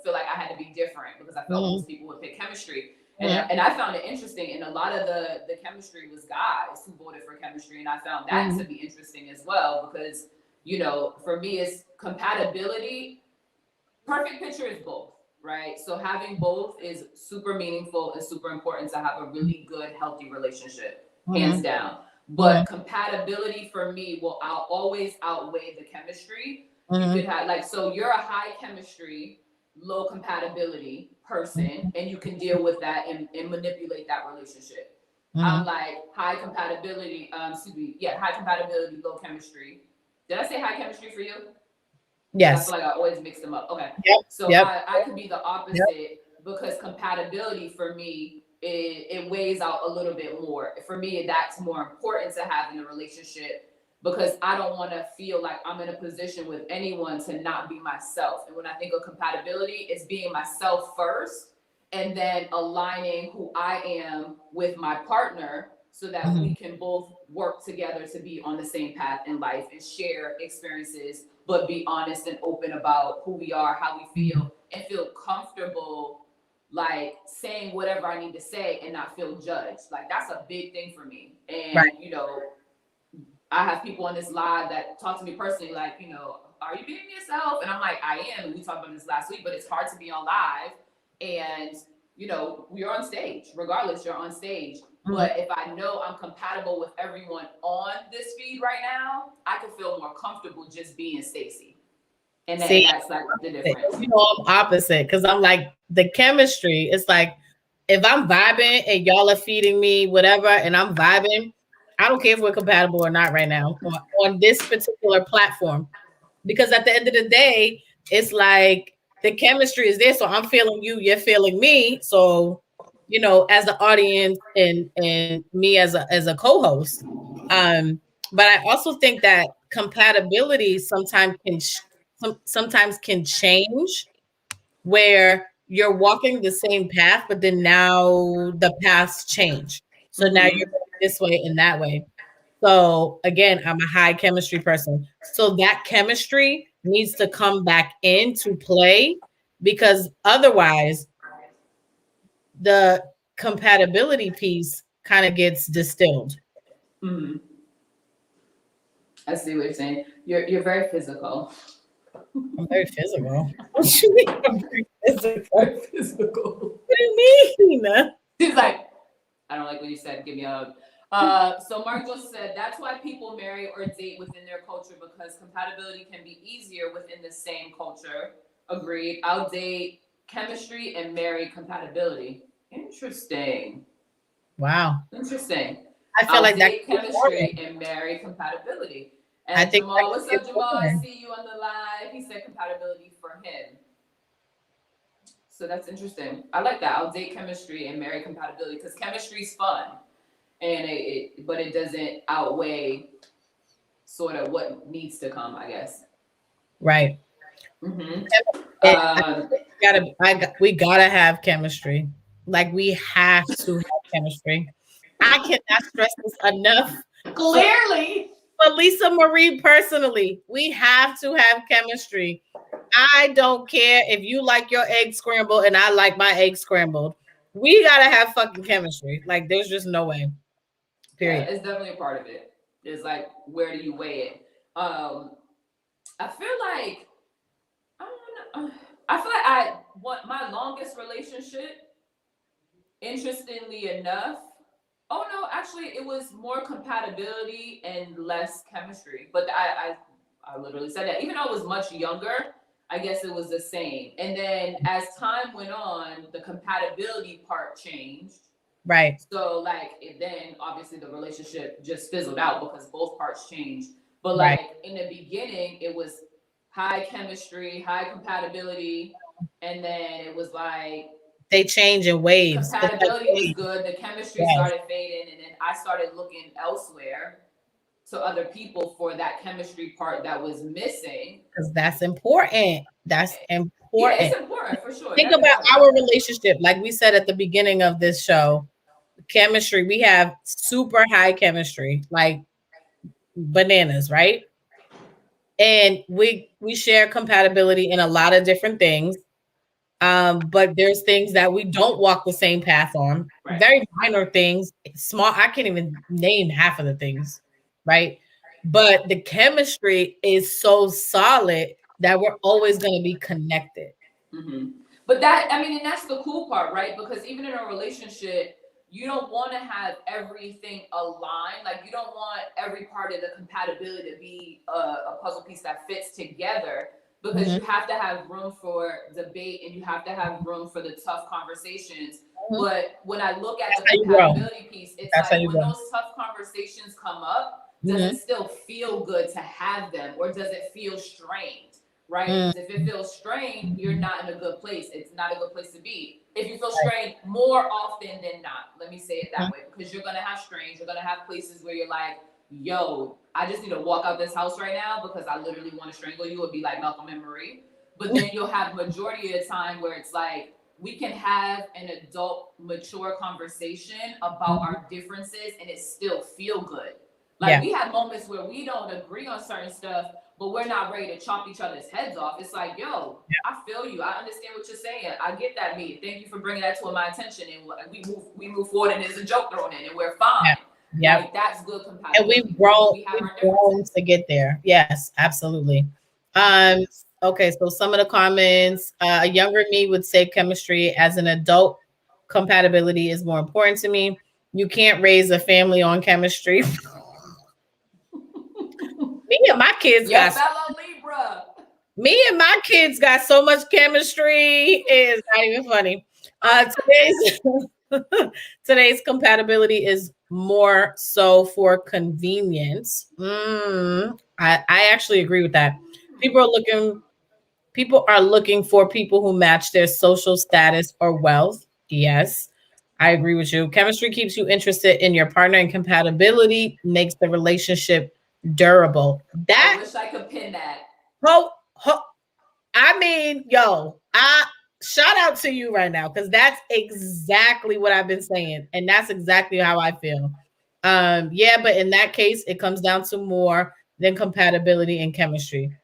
feel like I had to be different because I felt Mhm. most people would pick chemistry. Mhm. And I found it interesting, and a lot of the chemistry was guys who voted for chemistry, and I found that to Mhm. be interesting as well because for me it's compatibility. Perfect picture is both, right? So having both is super meaningful and super important to have a really good, healthy relationship, hands Mhm. down. Mhm. But compatibility for me will always outweigh the chemistry. You could Mhm. have like, so you're a high chemistry, low compatibility person, and you can deal with that and manipulate that relationship. I'm Mhm. like high compatibility, high compatibility, low chemistry. Did I say high chemistry for you? Because I feel Yes. like I always mix them up. Okay. Yep. So Yep. I could be the Yep. opposite because compatibility for me, it weighs out a little bit more. For me, that's more important to have in a relationship because I don't want to feel like I'm in a position with anyone to not be myself. And when I think of compatibility, it's being myself first and then aligning who I am with my partner so that we Mhm. can both work together to be on the same path in life and share experiences, but be honest and open about who we are, how we Mhm. feel, and feel comfortable like saying whatever I need to say and not feel judged. Like that's a big thing for me. Right. And I have people on this live that talk to me personally, like, are you being yourself? And I'm like, I am. And we talked about this last week, but it's hard to be on live. And, we're on stage. Regardless, you're on stage. Mhm. But if I know I'm compatible with everyone on this feed right now, I can feel more comfortable just being Stacy. And See, that's like the difference. I'm opposite because I'm like the chemistry. It's like if I'm vibing and y'all are feeding me whatever, and I'm vibing, I don't care if we're compatible or not right now on this particular platform. Because at the end of the day, it's like the chemistry is there. So I'm feeling you, you're feeling me. So, as the audience and me as a co-host, But I also think that compatibility sometimes can change, where you're walking the same path, but then now the paths change. So now you're going this way and that way. So again, I'm a high chemistry person. So that chemistry needs to come back into play, because otherwise the compatibility piece kind of gets distilled. Mm-hmm. I see what you're saying. You're very physical. I'm very physical. What you mean I'm very physical? Very physical. What do you mean? She's like, I don't like what you said. Give me a hug. So Mark just said that's why people marry or date within their culture, because compatibility can be easier within the same culture. Agreed. I'll date chemistry and marry compatibility. Interesting. Wow. Interesting. I feel I'll like that date chemistry and marry compatibility. I And think Jamal, what's up, Jamal? I see you on the live. He said compatibility for him. So that's interesting. I like that. I'll date chemistry and marry compatibility, because chemistry's fun, and but it doesn't outweigh sort of what needs to come, I guess. Right. Mm-hmm. We gotta have chemistry. Like, we have to have chemistry. I cannot stress this enough. Clearly. For Lisa Marie personally, we have to have chemistry. I don't care if you like your egg scrambled and I like my egg scrambled. We gotta have fucking chemistry. Like, there's just no way. Period. Yeah, it's definitely a part of it. It's like, where do you weigh it? I feel like I want my longest relationship, interestingly enough. Oh no, actually it was more compatibility and less chemistry. But I literally said that. Even though I was much younger, I guess it was the same. And then as time went on, the compatibility part changed. Right. So then obviously the relationship just fizzled out because both parts changed. But like in the beginning, it was high chemistry, high compatibility, and then it was like they change in waves. Compatibility was good. The chemistry started fading, and then I started looking elsewhere to other people for that chemistry part that was missing. Because that's important. That's important. Yeah, it's important for sure. Think about our relationship. Like we said at the beginning of this show, chemistry, we have super high chemistry, like bananas, right? And we share compatibility in a lot of different things. But there's things that we don't walk the same path on. Right. Very minor things, small. I can't even name half of the things, right? But the chemistry is so solid that we're always going to be connected. Mm-hmm. But and that's the cool part, right? Because even in a relationship, you don't want to have everything aligned. Like, you don't want every part of the compatibility to be a puzzle piece that fits together, because you have to have room for debate and you have to have room for the tough conversations. But when I look at the compatibility piece, it's like when those tough conversations come up, does it still feel good to have them, or does it feel strained? Right? Because if it feels strained, you're not in a good place. It's not a good place to be. If you feel strained more often than not, let me say it that way, because you're going to have strains. You're going to have places where you're like, yo, I just need to walk out this house right now because I literally want to strangle you. It would be like Malcolm and Marie. But then you'll have majority of the time where it's like, we can have an adult, mature conversation about our differences and it still feel good. Like, we have moments where we don't agree on certain stuff, but we're not ready to chop each other's heads off. It's like, yo, I feel you. I understand what you're saying. I get that, me. Thank you for bringing that to my attention. And we move forward, and there's a joke thrown in, and we're fine. Yeah, like, that's good compatibility. And we've grown to get there. Yes, absolutely. Okay, so some of the comments. A younger me would say chemistry. As an adult, compatibility is more important to me. You can't raise a family on chemistry. Me and my kids got fellow Libra. Me and my kids got so much chemistry. It's not even funny. Today's compatibility is more so for convenience. I actually agree with that. People are looking for people who match their social status or wealth. Yes. I agree with you. Chemistry keeps you interested in your partner, and compatibility makes the relationship durable. I wish I could pin that. I mean, yo, I shout out to you right now because that's exactly what I've been saying, and that's exactly how I feel. Yeah, but in that case, it comes down to more than compatibility and chemistry.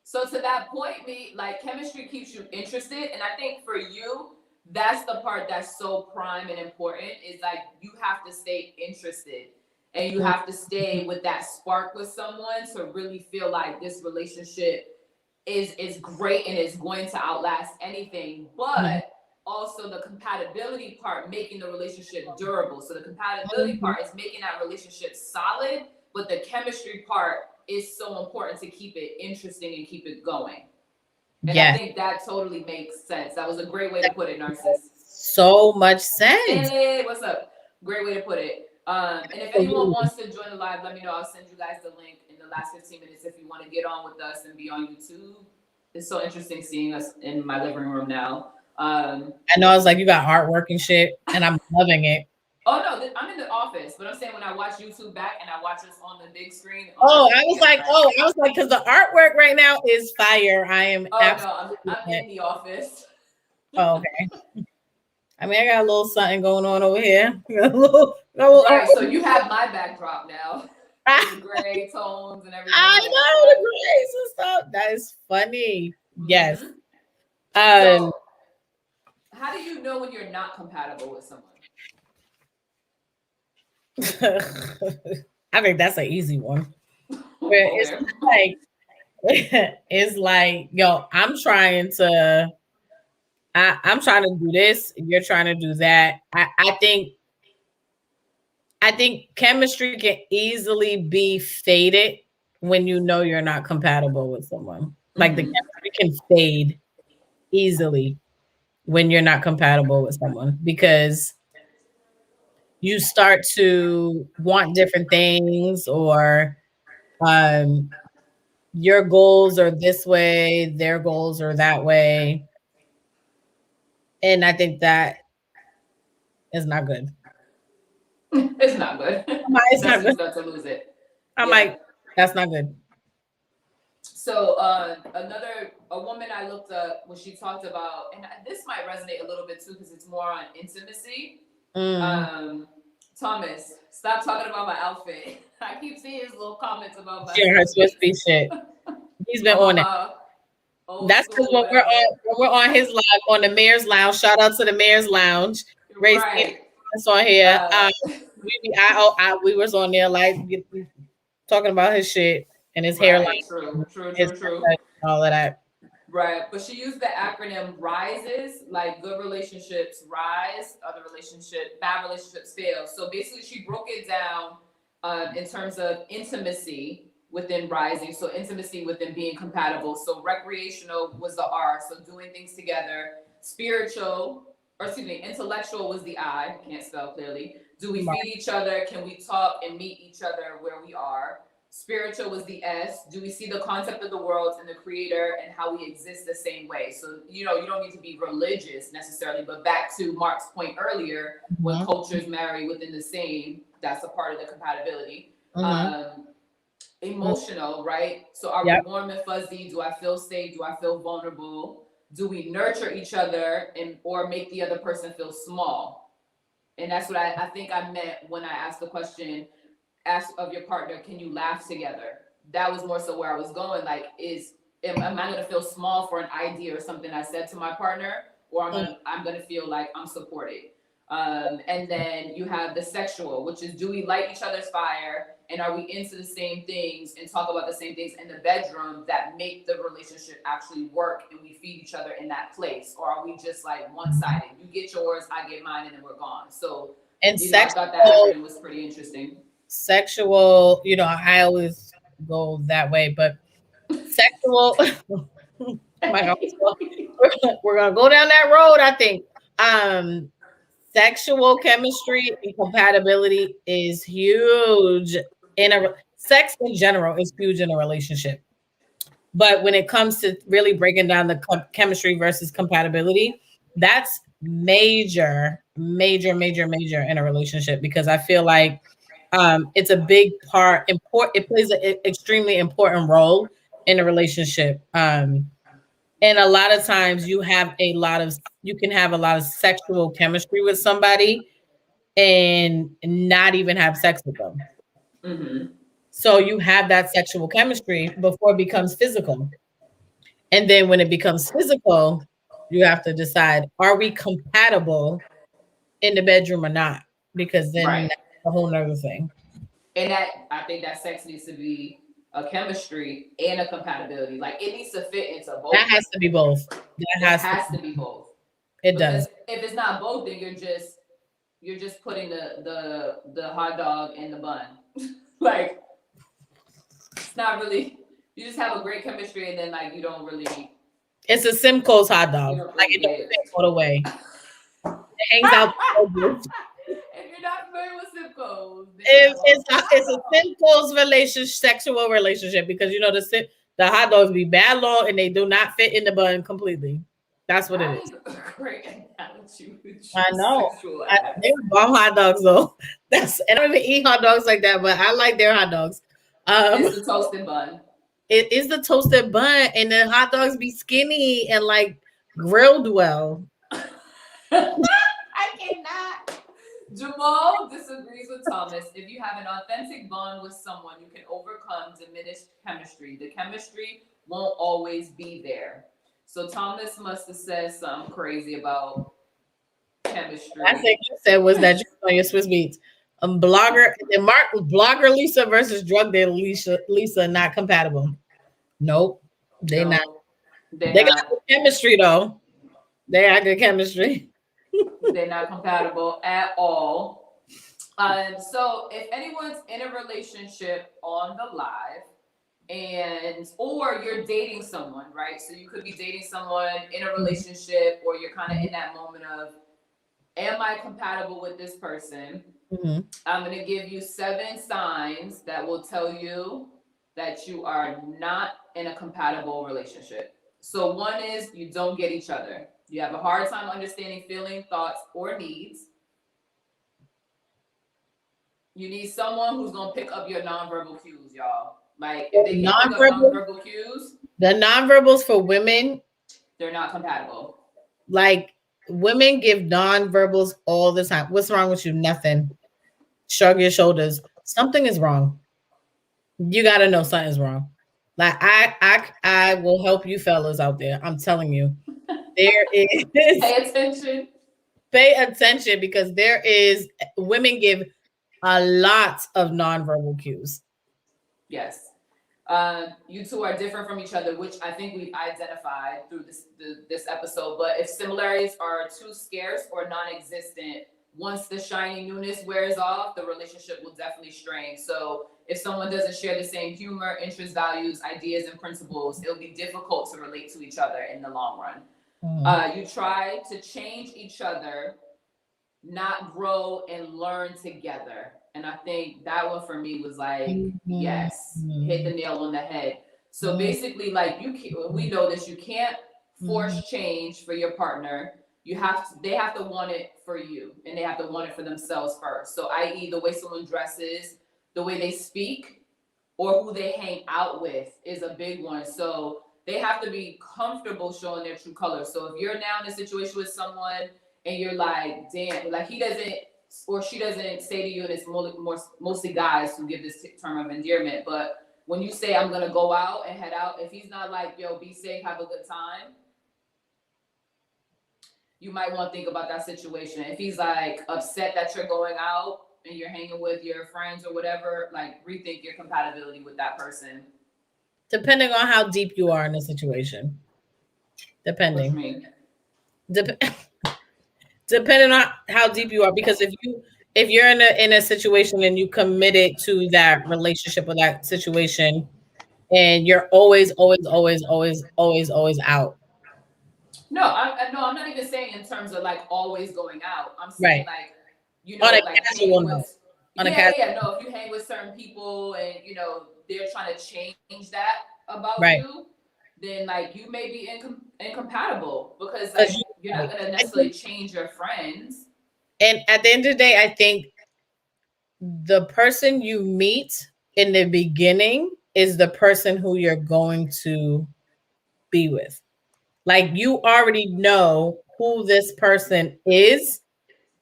So to that point, me like chemistry keeps you interested, and I think for you, that's the part that's so prime and important. Is like you have to stay interested, and you have to stay with that spark with someone to really feel like this relationship is great and is going to outlast anything. But also the compatibility part, making the relationship durable. So the compatibility part is making that relationship solid, but the chemistry part is so important to keep it interesting and keep it going. And I think that totally makes sense. That was a great way to put it, Narcissus. So much sense. Hey, what's up? Great way to put it. And if anyone wants to join the live, let me know. I'll send you guys the link in the last 15 minutes if you want to get on with us and be on YouTube. It's so interesting seeing us in my living room now. I know it's like you got artwork and shit, and I'm loving it. Oh no, I'm in the office, but I'm saying when I watch YouTube back and I watch us on the big screen. I was like, because the artwork right now is fire. I am. Oh no, I'm in the office. Oh, okay. I mean, I got a little something going on over here. Right, so you have my backdrop now. The gray tones and everything. I know the grays and stuff. That is funny. Yes. So, how do you know when you're not compatible with someone? I think that's an easy one. It's like, yo, I'm trying to do this, you're trying to do that. I think chemistry can easily be faded when you know you're not compatible with someone. Like the chemistry can fade easily when you're not compatible with someone because you start to want different things, or your goals are this way, their goals are that way. And I think that is not good. It's not good. It's not good. Start to lose it. I'm like, that's not good. So a woman I looked up when she talked about, and this might resonate a little bit too because it's more on intimacy. Thomas, stop talking about my outfit. I keep seeing his little comments about my her Swiss beat shit. He's been on it. That's because when we're on his live on the Mayor's Lounge. Shout out to the Mayor's Lounge. Right. That's on here. We was on there like talking about his shit and his hairline. True. All of that. Right, but she used the acronym RISES, like good relationships rise, bad relationships fail. So basically, she broke it down in terms of intimacy within rising. So intimacy within being compatible. So recreational was the R, so doing things together. Intellectual was the I. Can't spell clearly. Do we feed each other? Can we talk and meet each other where we are? Spiritual was the S. Do we see the concept of the world and the creator and how we exist the same way? So, you don't need to be religious necessarily, but back to Mark's point earlier, when cultures marry within the same, that's a part of the compatibility. Emotional, right? So are we warm and fuzzy? Do I feel safe? Do I feel vulnerable? Do we nurture each other or make the other person feel small? And that's what I think I meant when I asked the question, ask of your partner, can you laugh together? That was more so where I was going. Like, am I gonna feel small for an idea or something I said to my partner, or I'm gonna feel like I'm supported? And then you have the sexual, which is, do we light each other's fire, and are we into the same things and talk about the same things in the bedroom that make the relationship actually work, and we feed each other in that place, or are we just like one-sided? You get yours, I get mine, and then we're gone. So I thought that acronym was pretty interesting. Sexual, I always go that way, but sexual we're gonna go down that road. I think sexual chemistry and compatibility is huge sex in general is huge in a relationship, but when it comes to really breaking down the chemistry versus compatibility, that's major major in a relationship, because I feel like it's a big part. It plays an extremely important role in a relationship. And a lot of times you can have a lot of sexual chemistry with somebody and not even have sex with them. Mm-hmm. So you have that sexual chemistry before it becomes physical. And then when it becomes physical, you have to decide, are we compatible in the bedroom or not? Because then Right. that's a whole nother thing. And that, I think that sex needs to be a chemistry and a compatibility. Like it needs to fit into That both. has to be both. That It has to has be, to be both. it Because does. if it's not both, then you're just putting the hot dog in the bun. Like it's not really, you just have a great chemistry and then like you don't really, It's a Simcoe's hot dog. you don't Like really it don't get it. fit all the way. It hangs out the edges. If you're not familiar with zip codes, then you're It's like, well, it's a Simcoe's sexual relationship, because you know the hot dogs be bad long and they do not fit in the bun completely. That's what it that is. is a great analogy with I your know. sexual They're acts. bomb hot dogs though. I don't even eat hot dogs like that, but I like their hot dogs. It's Um, the toasted bun. it is the toasted bun, and the hot dogs be skinny and like grilled well. I cannot. Jamal disagrees with Thomas. If you have an authentic bond with someone, you can overcome diminished chemistry. The chemistry won't always be there. So Thomas must have said something crazy about I chemistry. think you said was that you on your Swiss beats. Blogger Lisa versus drug dealer Lisa not compatible. Nope, they not. No, they're They got not. good chemistry though. They got good chemistry. They're not compatible at all. So if anyone's in a relationship on the live, and or you're dating someone, right? So you could be dating someone in a relationship, or you're kind of in that moment of, am I compatible with this person? Mm-hmm. I'm going to give you 7 signs that will tell you that you are not in a compatible relationship. So one is you don't get each other. You have a hard time understanding feelings, thoughts, or needs. You need someone who's going to pick up your nonverbal cues, y'all. Like if they can't pick up Non-verbal, nonverbal cues, the nonverbals for women, they're not compatible. like women give nonverbals all the time. What's wrong with you? Nothing. Shrug your shoulders. Something is wrong. You gotta know something's wrong. Like I will help you fellas out there. I'm telling you. There is Pay attention. pay attention, because there is women give a lot of nonverbal cues. Yes. You two are different from each other, which I think we've identified through this episode. But if similarities are too scarce or non-existent, once the shiny newness wears off, the relationship will definitely strain. So if someone doesn't share the same humor, interests, values, ideas, and principles, it'll be difficult to relate to each other in the long run. You try to change each other, not grow and learn together. And I think that one for me was like, yes, hit the nail on the head. So basically, like we know this, you can't force change for your partner. They have to want it for you, and they have to want it for themselves first. So, i.e., the way someone dresses, the way they speak, or who they hang out with is a big one. So they have to be comfortable showing their true colors. So if you're now in a situation with someone and you're like, damn, like he doesn't or she doesn't say to you, and it's mostly guys who give this term of endearment, but when you say I'm gonna go out and head out, if he's not like, yo, be safe, have a good time, you might want to think about that situation. If he's like upset that you're going out and you're hanging with your friends or whatever, like rethink your compatibility with that person. Depending on how deep you are in the situation. What you Depending. mean? Dep- Depending on how deep you are, because if you're in a situation and you committed to that relationship or that situation, and you're always out. No, I'm not even saying in terms of like always going out. I'm saying Right. like, On a like casual hanging note. with, On a casual no. If you hang with certain people and they're trying to change that about right. you, then like you may be incompatible because Because like you you're not right. gonna necessarily change your friends. And at the end of the day, I think the person you meet in the beginning is the person who you're going to be with. Like you already know who this person is.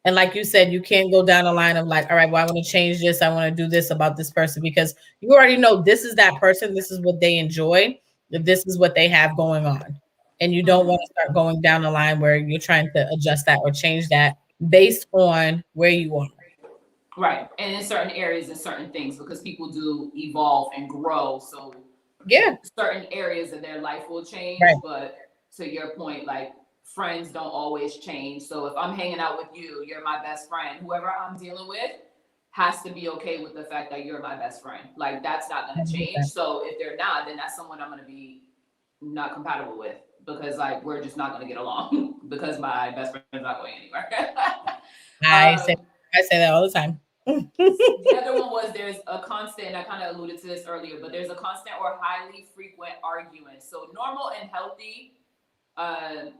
And like you said, you can't go down the line of like, all right, well, I want to change this. I want to do this about this person because you already know this is that person. This is what they enjoy. This is what they have going on. And you don't want to start going down the line where you're trying to adjust that or change that based on where you are. Right. And in certain areas and certain things, because people do evolve and grow. So yeah, certain areas of their life will change. Right. But to your point, like friends don't always change. So if I'm hanging out with you, you're my best friend. Whoever I'm dealing with has to be okay with the fact that you're my best friend. Like that's not going to change. So if they're not, then that's someone I'm going to be not compatible with because like we're just not going to get along because my best friend's not going anywhere. I say that all the time. The other one was there's a constant, and I kind of alluded to this earlier, but there's a constant or highly frequent arguing. So normal and healthy,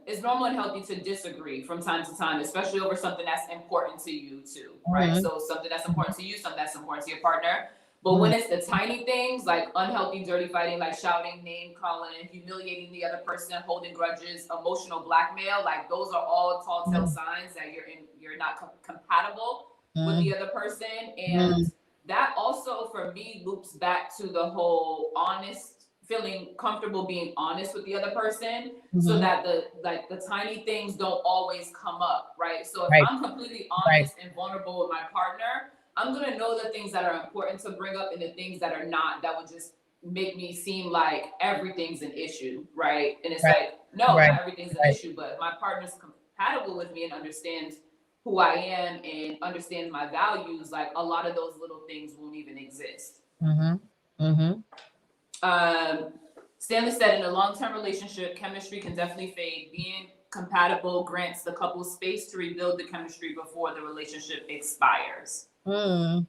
it's normal and healthy to disagree from time to time, especially over something that's important to you too, right? So something that's important to you, something that's important to your partner. But when it's the tiny things like unhealthy, dirty fighting, like shouting, name calling, humiliating the other person, holding grudges, emotional blackmail, like those are all tall tale signs that you're not compatible with the other person. And that also for me loops back to the whole honest, feeling comfortable being honest with the other person so that the tiny things don't always come up, right? So if I'm completely honest and vulnerable with my partner, I'm gonna know the things that are important to bring up and the things that are not, that would just make me seem like everything's an issue, right? And it's like, no, not everything's an issue, but if my partner's compatible with me and understands who I am and understands my values, like a lot of those little things won't even exist. Stanley said, in a long-term relationship, chemistry can definitely fade. Being compatible grants the couple space to rebuild the chemistry before the relationship expires. Who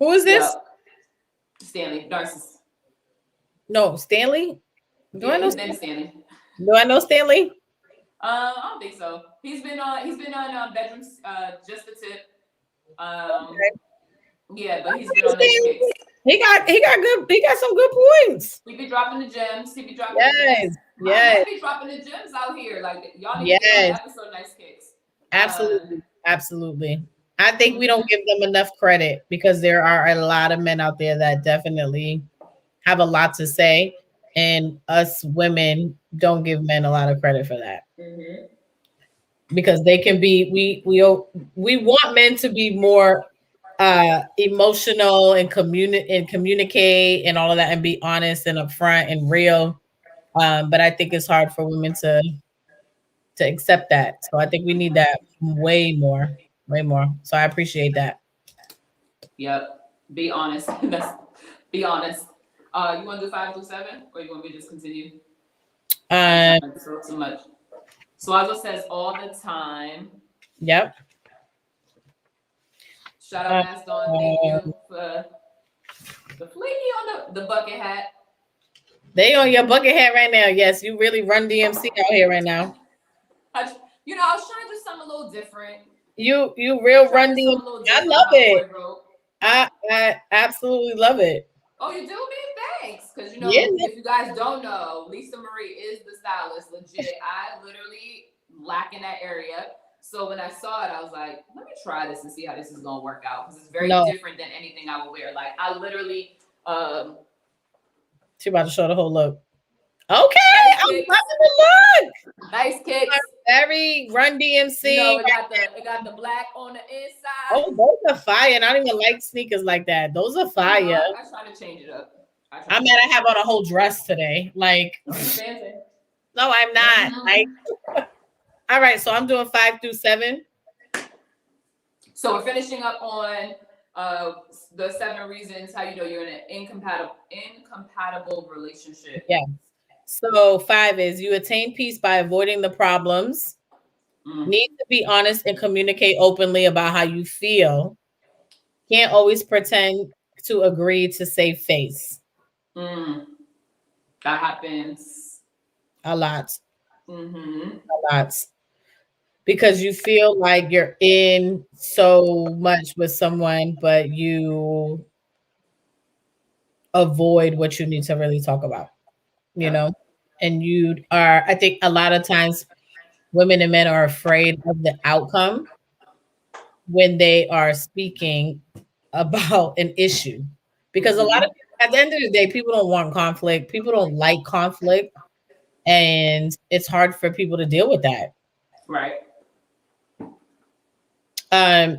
is this? Stanley, Narcissus. No, Stanley. His name is Stanley. Do I know Stanley? I don't think so. He's been on Bedrooms, Just the Tip. Yeah, but he's been on Nyce Kicks. He got some good points. He be dropping the gems. He be dropping the gems. Yes. He be dropping the gems out here. Like y'all need to get on an episode of Nyce Kicks. Absolutely. I think we don't give them enough credit because there are a lot of men out there that definitely have a lot to say, and us women don't give men a lot of credit for that. Because they can be we want men to be more emotional and communicate and all of that and be honest and upfront and real. But I think it's hard for women to accept that. So I think we need that way more. So I appreciate that. Yep. Be honest. Be honest. You want to do 5 through 7, or you want me to just continue? So much. Swazo says all the time. Yep. Shout out Aston. Thank you for the fleeky on the bucket hat. They on your bucket hat right now. Yes, you really run DMC out here right now. I was trying to do something a little different. You real run DMC. I love it. I absolutely love it. Oh, you do, me? Thanks. Because if you guys don't know, Lisa Marie is the stylist. Legit. I literally lack in that area. So when I saw it, I was like, let me try this and see how this is gonna work out. Because it's very different than anything I would wear. Like I literally she about to show the whole look. Okay, I'm loving the look. Nyce Kicks. Very Run DMC. It got the black on the inside. Oh, those are fire. And I don't even like sneakers like that. Those are fire. I try to change it up. I'm mad I have on a whole dress today. Like, no, I'm not. Like, all right, so I'm doing 5 through 7. So we're finishing up on the 7 reasons how you know you're in an incompatible relationship. Yeah. So 5 is you attain peace by avoiding the problems. Need to be honest and communicate openly about how you feel. Can't always pretend to agree to save face. That happens a lot. A lot. because you feel like you're in so much with someone, but you avoid what you need to really talk about, you know? And you are, I think a lot of times women and men are afraid of the outcome when they are speaking about an issue. Because a lot of people, at the end of the day, people don't want conflict. People don't like conflict. And it's hard for people to deal with that. Right.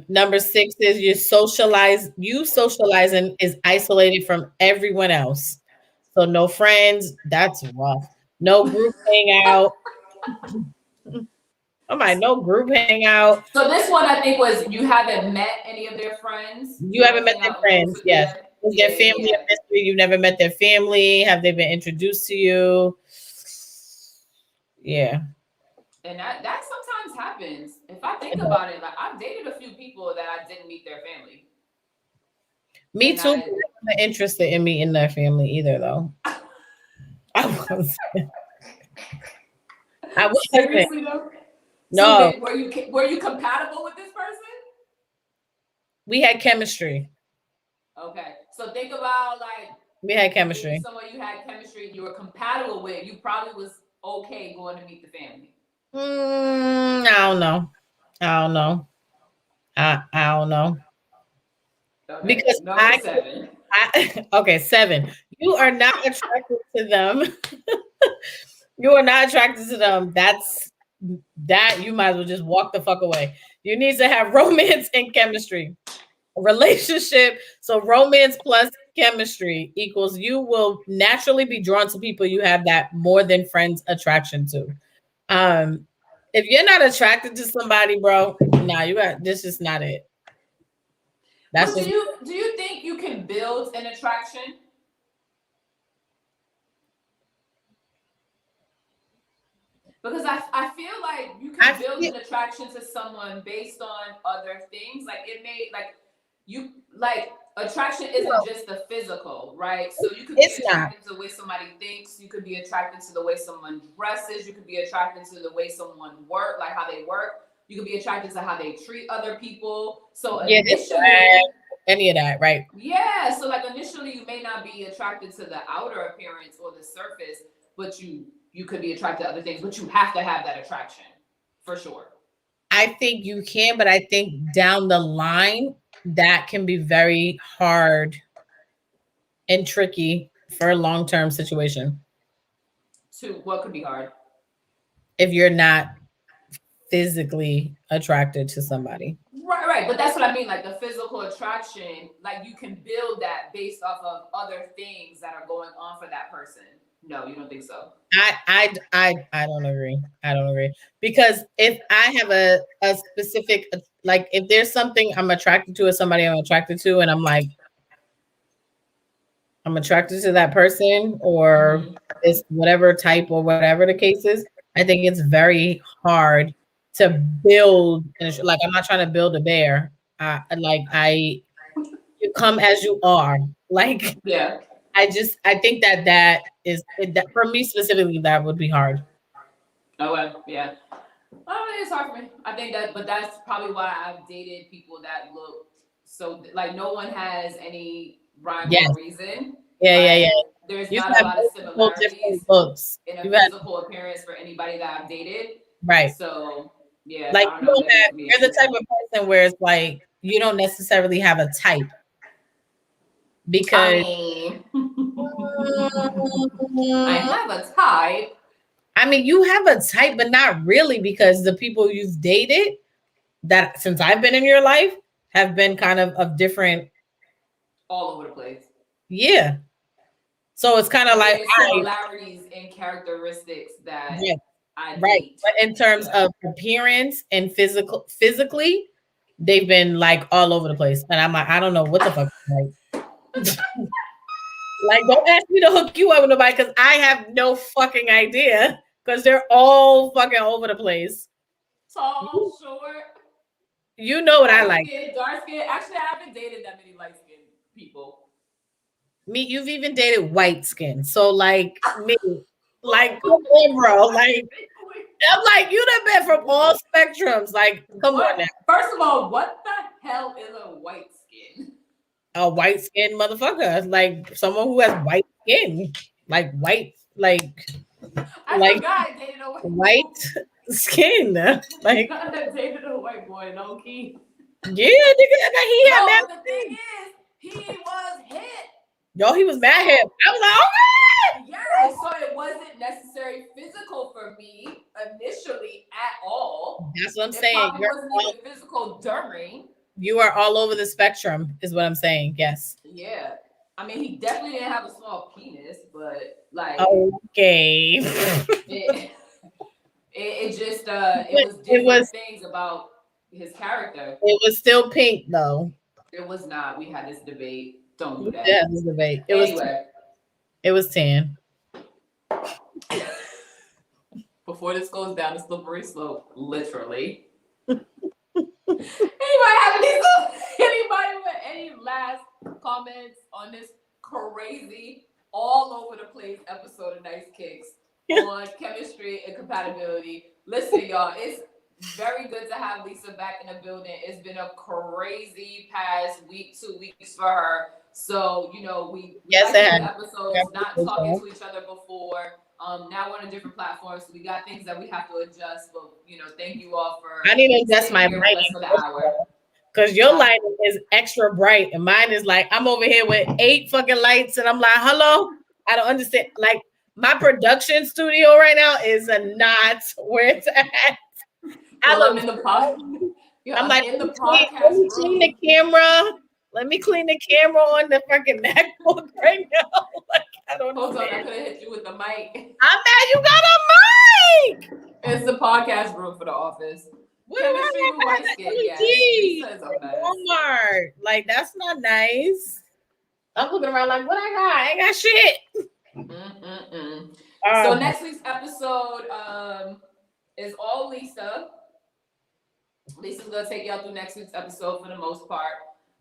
Number 6 is you socializing is isolated from everyone else. So no friends, that's rough. No group hangout. Oh my, no group hangout. So this one I think was you haven't met any of their friends. You haven't met their friends, yes. Is Yeah, their family a mystery? You've never met their family? Have they been introduced to you? Yeah. And that sometimes happens. If I think about it, like I've dated a few people that I didn't meet their family. Me too. I'm not interested in meeting their family either, though. I was. Seriously though. No. So were you compatible with this person? We had chemistry. Okay, so think about like we had chemistry. Someone you had chemistry, you were compatible with. You probably was okay going to meet the family. I don't know. I don't know. I don't know. Okay. Because number 7. Okay, 7. You are not attracted to them. You are not attracted to them. That you might as well just walk the fuck away. You need to have romance and chemistry. Relationship. So romance plus chemistry equals you will naturally be drawn to people you have that more than friends attraction to. If you're not attracted to somebody, bro, you got this is not it. That's do you think you can build an attraction? Because I feel like you can build an attraction to someone based on other things. Like it may like you like attraction isn't just the physical, right? So you could be attracted to the way somebody thinks. You could be attracted to the way someone dresses. You could be attracted to the way someone work, like how they work. You could be attracted to how they treat other people. So initially, any of that, right? Yeah. So like initially, you may not be attracted to the outer appearance or the surface, but you could be attracted to other things. But you have to have that attraction for sure. I think you can, but I think down the line that can be very hard and tricky for a long-term situation. What could be hard? If you're not physically attracted to somebody. Right. But that's what I mean. Like the physical attraction, like you can build that based off of other things that are going on for that person. No, you don't think so? I don't agree. I don't agree. Because if I have a specific, like if there's something I'm attracted to or somebody I'm attracted to, and I'm like, I'm attracted to that person or this whatever type or whatever the case is, I think it's very hard to build. Like I'm not trying to build a bear. You come as you are. Like yeah. I think that is that for me specifically that would be hard. Oh well, yeah. It's hard for me. I think but that's probably why I've dated people that look so like no one has any rhyme or reason. Yeah. There's not a lot of similarities in a physical appearance for anybody that I've dated. Right. So yeah, like you're the type of person where it's like you don't necessarily have a type. Because I have a type. I mean, you have a type, but not really, because the people you've dated that since I've been in your life have been kind of different. All over the place. Yeah. So it's kind of like similarities in characteristics that I date. But in terms of appearance and physically, they've been like all over the place. And I'm like, I don't know what the fuck. Like, don't ask me to hook you up with nobody because I have no fucking idea because they're all fucking over the place. Tall, short. You know what I like. Dark skin. Actually, I haven't dated that many light skinned people. You've even dated white skin. So like me. Like, come on, bro. Like I'm like, you done been from all spectrums. Like, come on now. First of all, what the hell is a white skin? A white skinned motherfucker. Like someone who has white skin. Like white, I forgot I dated a white skin. Like I dated a white boy, no key. Yeah, nigga, no, the thing is, he was hit. Yo, he was mad hit. I was like, oh God! Yeah, so it wasn't necessarily physical for me initially at all. That's what I'm saying. It wasn't even physical during. You are all over the spectrum, is what I'm saying. Yes. Yeah. I mean, he definitely didn't have a small penis, but like okay. it just it was different things about his character. It was still pink though. It was not. We had this debate. Don't do that. Yeah, this debate. It was 10. Before this goes down a slippery slope, literally. Anybody with any last comments on this crazy, all over the place episode of Nyce Kicks on chemistry and compatibility? Listen, y'all, it's very good to have Lisa back in the building. It's been a crazy past week, 2 weeks for her. So, we episodes, not talking to each other before. Now we're on a different platform, so we got things that we have to adjust. But thank you all for. I need to adjust my lighting for the hour. Because your lighting is extra bright, and mine is like I'm over here with 8 fucking lights, and I'm like, hello, I don't understand. Like my production studio right now is not where it's at. I'm in the podcast. I'm like, let me clean the camera. Let me clean the camera on the fucking MacBook right now. Like, I don't know. Hold on, I could have hit you with the mic. I'm mad you got a mic. It's the podcast room for the office. Chemistry with white skin. Yes. Walmart. Like, that's not nice. I'm looking around like, what I got? I ain't got shit. So next week's episode is all Lisa. Lisa's gonna take y'all through next week's episode for the most part.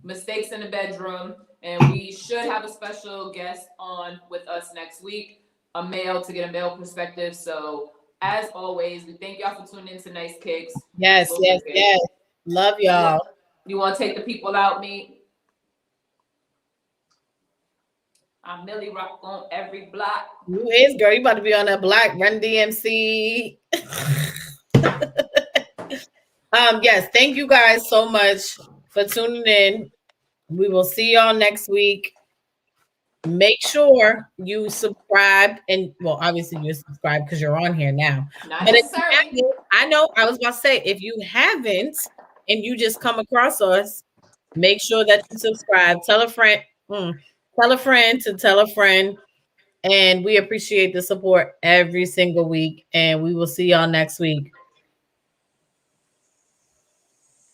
Mistakes in the bedroom, and we should have a special guest on with us next week, a male, to get a male perspective. So as always, we thank y'all for tuning in to Nyce Kicks. Yes. Love y'all. You want to take the people out, me? I'm Millie Rock on every block. You is, girl. You about to be on that block. Run DMC. Yes, thank you guys so much for tuning in. We will see y'all next week. Make sure you subscribe, and well, obviously you're subscribed because you're on here now. But if you haven't, I know I was about to say, if you haven't and you just come across us, make sure that you subscribe. Tell a friend, tell a friend to tell a friend, and we appreciate the support every single week. And we will see y'all next week.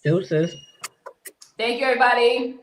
Deuces. Thank you, everybody.